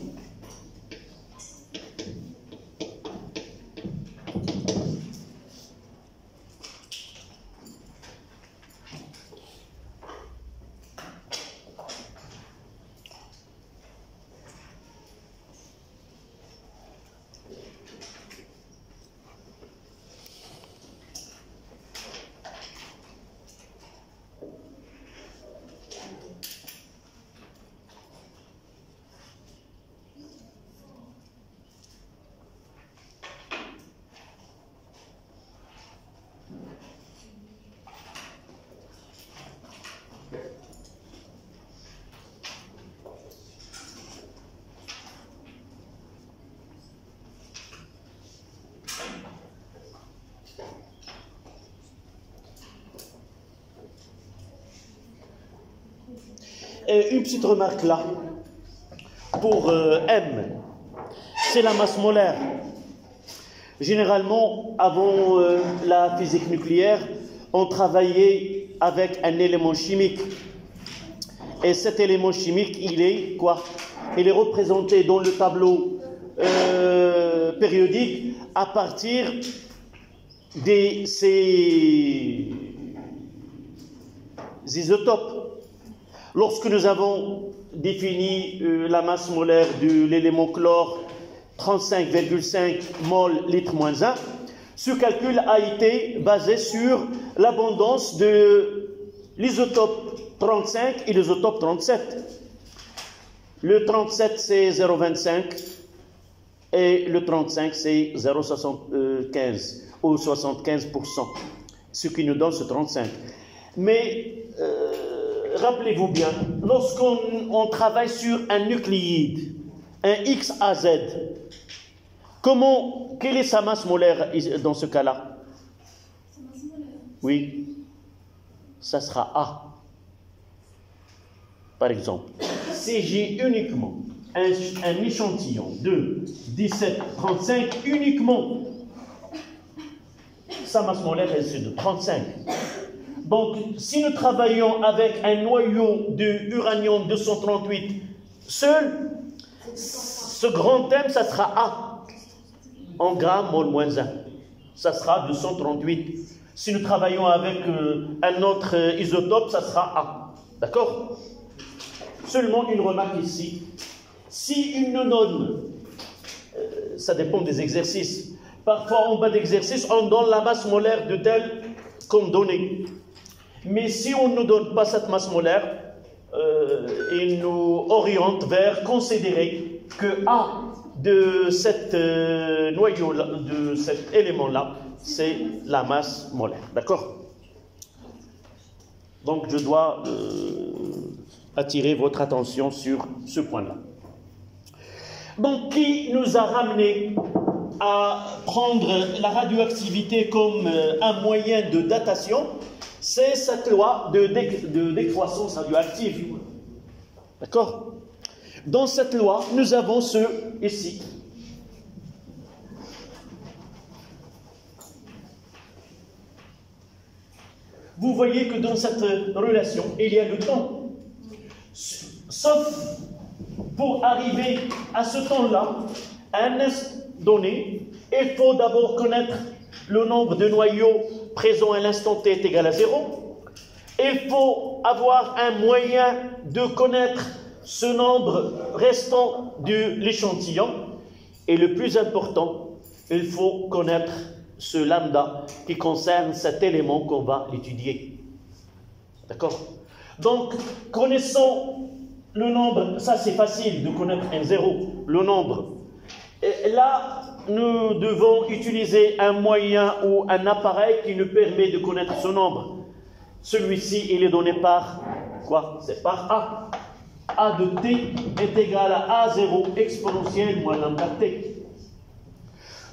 [SPEAKER 1] une petite remarque là. Pour M, c'est la masse molaire. Généralement, avant la physique nucléaire, on travaillait avec un élément chimique. Et cet élément chimique, il est quoi? Il est représenté dans le tableau périodique à partir de ces isotopes. Lorsque nous avons défini la masse molaire de l'élément chlore, 35,5 mol litre moins 1, ce calcul a été basé sur l'abondance de l'isotope 35 et l'isotope 37. Le 37 c'est 0,25 et le 35 c'est 0,75 ou 75%, ce qui nous donne ce 35. Mais rappelez-vous bien, lorsqu'on travaille sur un nucléide, un X à Z, quelle est sa masse molaire dans ce cas-là? Oui, ça sera A. Par exemple, si j'ai uniquement un échantillon de 17,35, uniquement, sa masse molaire est de 35. Donc, si nous travaillons avec un noyau de uranium 238 seul, ce grand M, ça sera A, en grammes mol moins 1. Ça sera 238. Si nous travaillons avec un autre isotope, ça sera A. D'accord? Seulement une remarque ici. Si il nous donne, ça dépend des exercices, parfois en bas d'exercice, on donne la masse molaire de tel comme donnée. Mais si on ne nous donne pas cette masse molaire, il nous oriente vers considérer que A de cet noyau, de cet élément-là, c'est la masse molaire. D'accord? Donc je dois attirer votre attention sur ce point-là. Donc qui nous a ramené à prendre la radioactivité comme un moyen de datation? C'est cette loi de décroissance radioactive. D'accord? Dans cette loi, nous avons ce ici. Vous voyez que dans cette relation, il y a le temps. Sauf pour arriver à ce temps-là, à un instant donné, il faut d'abord connaître le nombre de noyaux présents à l'instant t est égal à 0. Il faut avoir un moyen de connaître ce nombre restant de l'échantillon. Et le plus important, il faut connaître ce lambda qui concerne cet élément qu'on va étudier. D'accord? Donc, connaissons le nombre, ça c'est facile de connaître un 0, le nombre. Et là, nous devons utiliser un moyen ou un appareil qui nous permet de connaître ce nombre. Celui-ci, il est donné par quoi? C'est par A. A de t est égal à A0 exponentielle moins lambda t.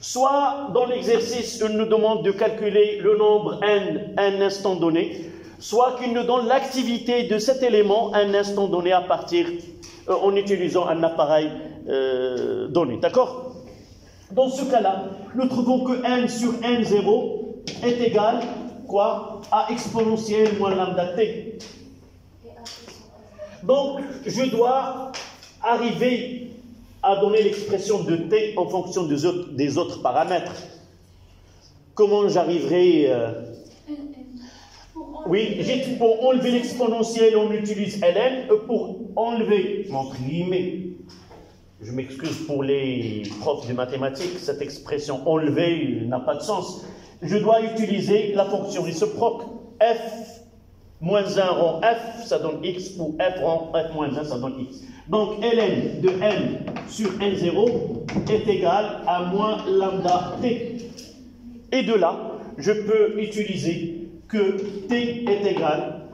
[SPEAKER 1] Soit dans l'exercice, il nous demande de calculer le nombre n à un instant donné, soit qu'il nous donne l'activité de cet élément à un instant donné à partir, en utilisant un appareil donné. D'accord? Dans ce cas-là, nous trouvons que n sur n0 est égal, quoi? À exponentielle moins lambda t. Donc, je dois arriver à donner l'expression de t en fonction des autres paramètres. Comment j'arriverai Oui, pour enlever l'exponentielle, on utilise ln. Pour enlever, entre guillemets, je m'excuse pour les profs de mathématiques, cette expression enlever n'a pas de sens. Je dois utiliser la fonction réciproque. F moins 1 rond f, ça donne x, ou f rond f moins 1, ça donne x. Donc ln de n sur n0 est égal à moins lambda t. Et de là, je peux utiliser que t est égal.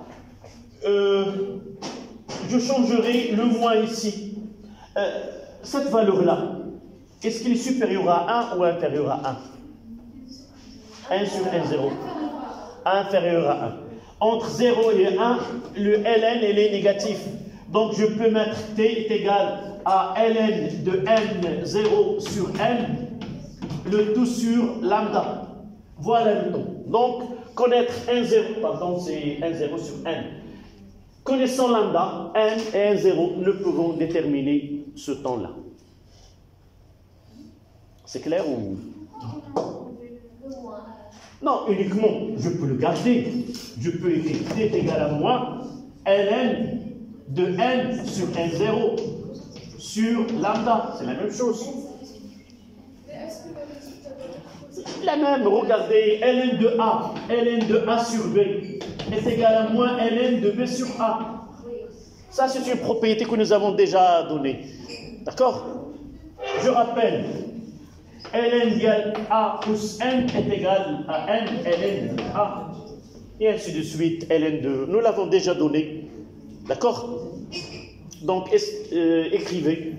[SPEAKER 1] Je changerai le moins ici. Cette valeur-là, est-ce qu'il est supérieur à 1 ou inférieur à 1? 1 sur n0. Inférieur à 1. Entre 0 et 1, le ln il est négatif. Donc je peux mettre T est égal à ln de n0 sur n, le tout sur lambda. Voilà le temps. Donc, connaître n0, pardon, c'est n0 sur n. Connaissant lambda, n et n0, nous pouvons déterminer ce temps-là. C'est clair ou... Non, uniquement, je peux le garder. Je peux écrire T est égal à moins ln de n sur n0 sur lambda. C'est la même chose. La même, regardez, ln de A sur B est égal à moins ln de B sur A. Ça, c'est une propriété que nous avons déjà donnée. D'accord? Je rappelle, ln égale A plus n est égal à n ln de A. Et ainsi de suite, ln de... Nous l'avons déjà donné. D'accord? Donc, écrivez.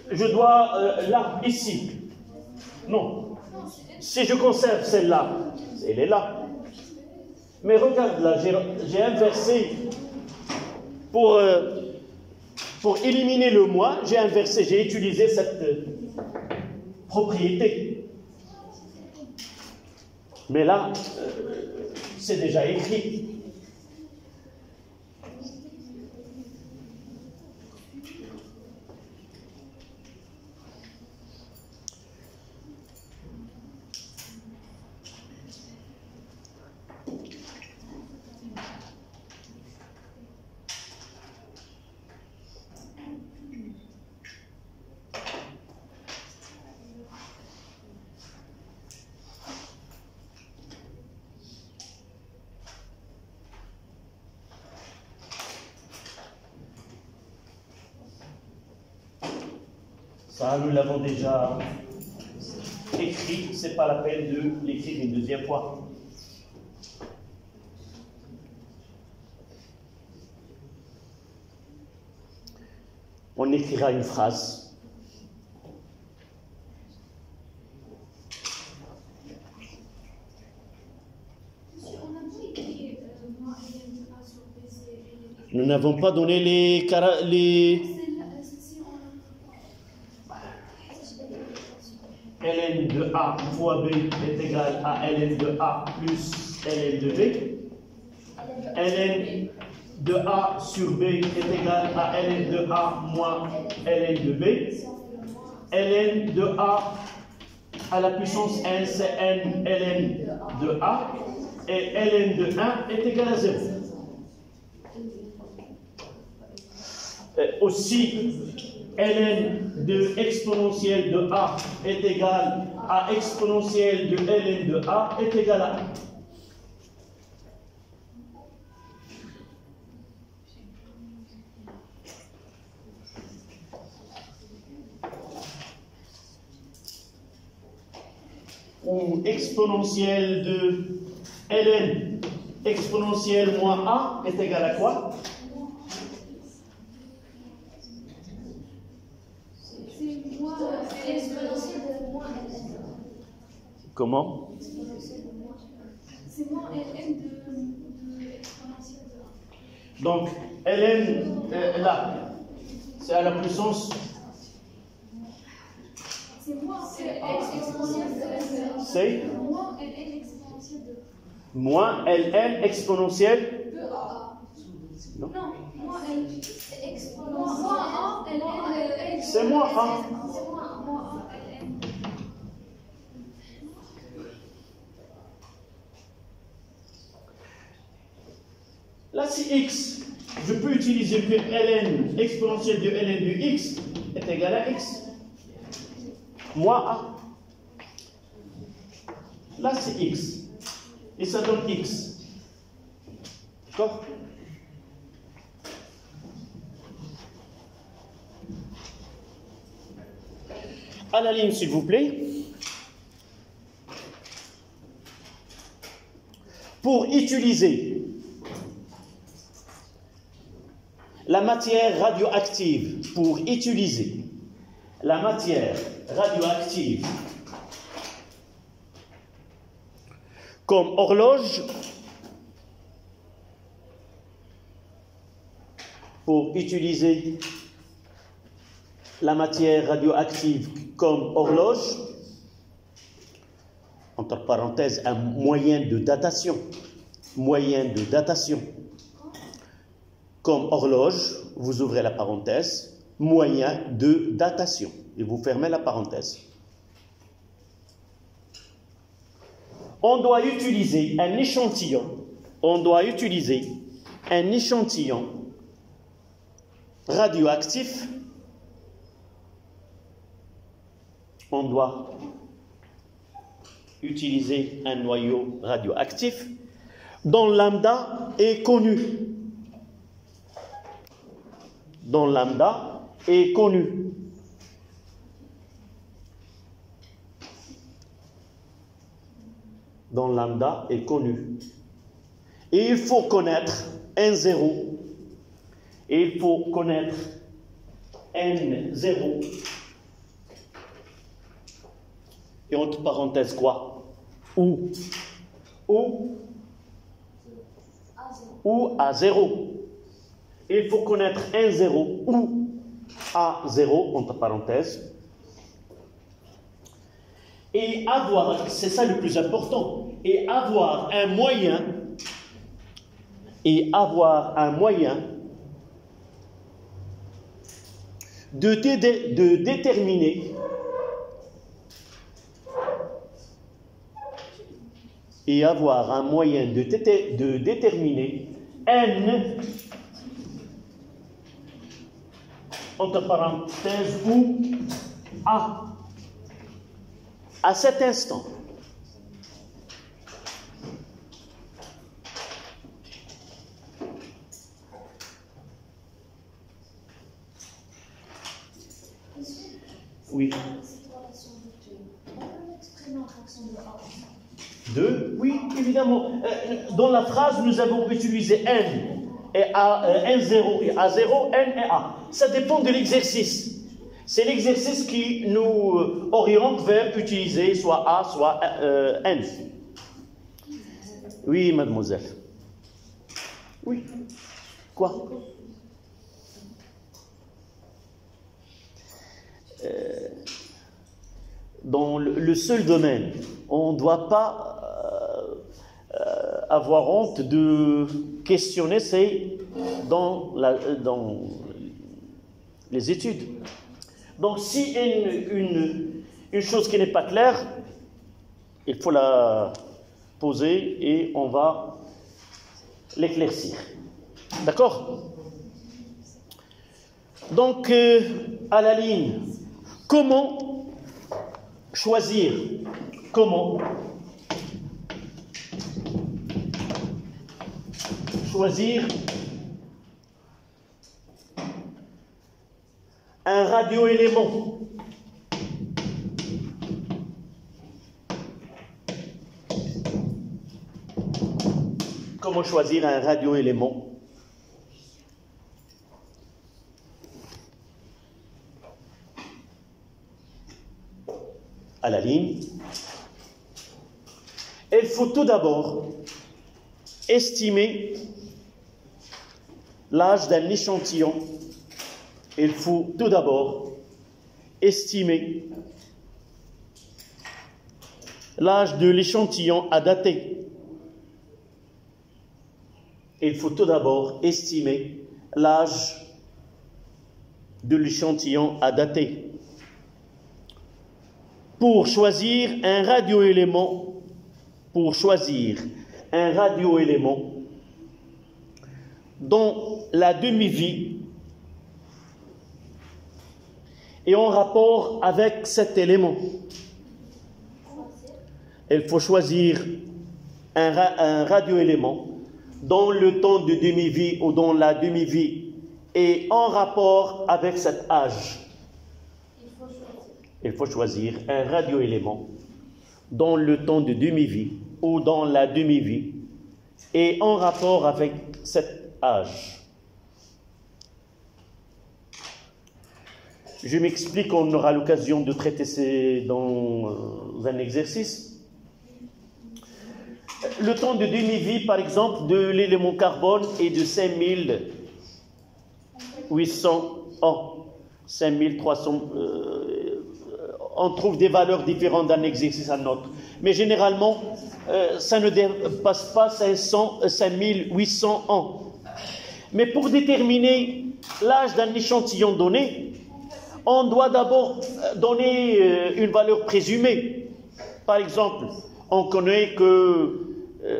[SPEAKER 1] Je dois là, ici. Non. Si je conserve celle-là, elle est là. Mais regarde là, j'ai inversé pour éliminer le moins, j'ai utilisé cette propriété. Mais là, c'est déjà écrit. Ça, nous l'avons déjà écrit, c'est pas la peine de l'écrire une deuxième fois. On écrira une phrase. Nous n'avons pas donné les ln de A fois B est égal à ln de A plus ln de B. ln de A sur B est égal à ln de A moins ln de B. ln de A à la puissance n, c'est n ln de A. Et ln de 1 est égal à 0. Aussi, ln de exponentielle de A est égal à exponentielle de ln de A est égal à 1. Ou exponentielle de ln exponentielle moins A est égal à quoi? Comment?
[SPEAKER 2] C'est moins ln de exponentielle de A.
[SPEAKER 1] Donc, ln, là, c'est à la puissance.
[SPEAKER 2] C'est moins exponentielle de A.
[SPEAKER 1] C'est
[SPEAKER 2] moins ln exponentielle de A.
[SPEAKER 1] Moins ln exponentielle
[SPEAKER 2] De A.
[SPEAKER 1] Non.
[SPEAKER 2] Non, moins ln exponentielle. Moins 1 ln.
[SPEAKER 1] C'est moins 1.
[SPEAKER 2] C'est moins 1 ln.
[SPEAKER 1] Là, si x, je peux utiliser que ln exponentielle de ln de x est égal à x. Moins a. Là, c'est x. Et ça donne x. D'accord? À la ligne, s'il vous plaît. Pour utiliser la matière radioactive, pour utiliser la matière radioactive comme horloge, pour utiliser la matière radioactive comme horloge, entre parenthèses, un moyen de datation, comme horloge, vous ouvrez la parenthèse, moyen de datation, et vous fermez la parenthèse. On doit utiliser un échantillon, radioactif. On doit utiliser un noyau radioactif dont lambda est connu. Dont lambda est connu. Dont lambda est connu. Et il faut connaître N0. Et il faut connaître N0. Et entre parenthèses quoi? Ou A0. Il faut connaître N0 ou A0, entre parenthèses. Et avoir, c'est ça le plus important, et avoir un moyen de déterminer N, entre parenthèses, ou A, à cet instant. Oui. Deux, oui, évidemment. Dans la phrase, nous avons utilisé N et A, N0 et A0, N et A. Ça dépend de l'exercice. C'est l'exercice qui nous oriente vers utiliser soit A, soit N. Oui, mademoiselle. Oui. Quoi? Dans le seul domaine, on ne doit pas avoir honte de questionner, c'est dans les études. Donc, si une chose qui n'est pas claire, il faut la poser et on va l'éclaircir. D'accord? Donc, à la ligne, comment choisir un radioélément? Comment choisir un radioélément? À la ligne, il faut tout d'abord estimer l'âge d'un échantillon. Il faut tout d'abord estimer l'âge de l'échantillon à dater. Il faut tout d'abord estimer l'âge de l'échantillon à dater. Pour choisir un radioélément, dont la demi-vie est en rapport avec cet élément. Il faut choisir un radioélément dont le temps de demi-vie ou dont la demi-vie est en rapport avec cet âge. Il faut choisir un radioélément dont le temps de demi-vie ou dont la demi-vie est en rapport avec cet âge. Je m'explique, on aura l'occasion de traiter ça dans un exercice. Le temps de demi-vie, par exemple, de l'élément carbone est de 5000 800 ans, 5300. On trouve des valeurs différentes d'un exercice à un autre. Mais généralement, ça ne dépasse pas 5800 ans. Mais pour déterminer l'âge d'un échantillon donné, on doit d'abord donner une valeur présumée. Par exemple, on connaît que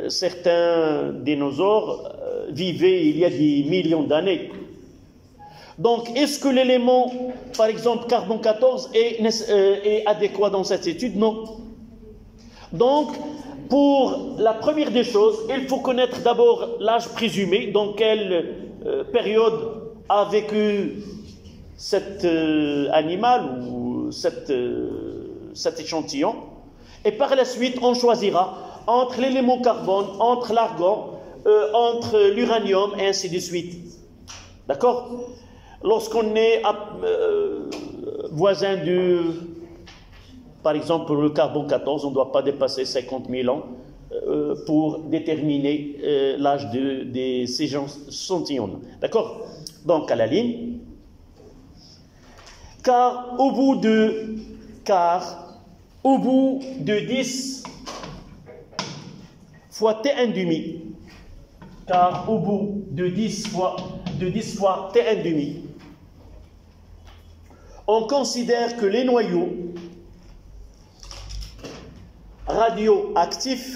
[SPEAKER 1] certains dinosaures vivaient il y a des millions d'années. Donc, est-ce que l'élément, par exemple, carbone 14, est adéquat dans cette étude? Non. Donc, pour la première des choses, il faut connaître d'abord l'âge présumé, dans quelle période a vécu cet animal ou cet échantillon. Et par la suite, on choisira entre l'élément carbone, entre l'argon, entre l'uranium, et ainsi de suite. D'accord? Lorsqu'on est voisin du... Par exemple, pour le carbone 14, on ne doit pas dépasser 50 000 ans pour déterminer l'âge des échantillons. D'accord? Donc, à la ligne. Car au bout de 10 fois T1 demi, car au bout de 10 fois T1 demi, on considère que les noyaux radioactifs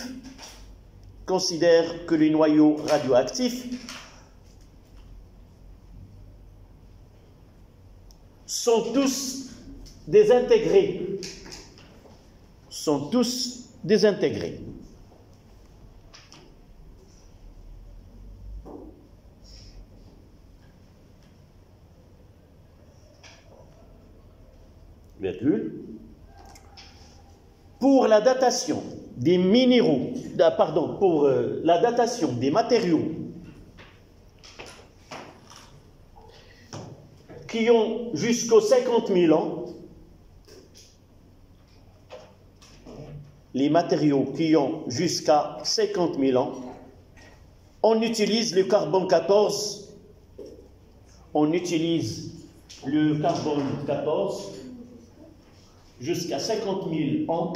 [SPEAKER 1] sont tous désintégrés. Virgule. Pour la datation des minéraux, pour la datation des matériaux qui ont jusqu'aux 50 000 ans, les matériaux qui ont jusqu'à 50 000 ans, on utilise le carbone 14, jusqu'à 50 000 ans,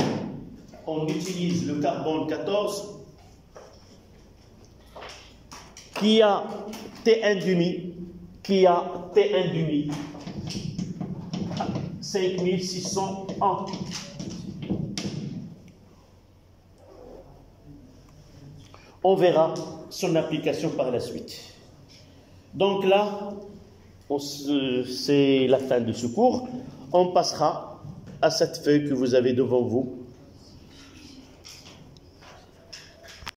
[SPEAKER 1] on utilise le carbone 14 qui a T1 demi, 5600 ans. On verra son application par la suite. Donc là, c'est la fin de ce cours. On passera à cette feuille que vous avez devant vous.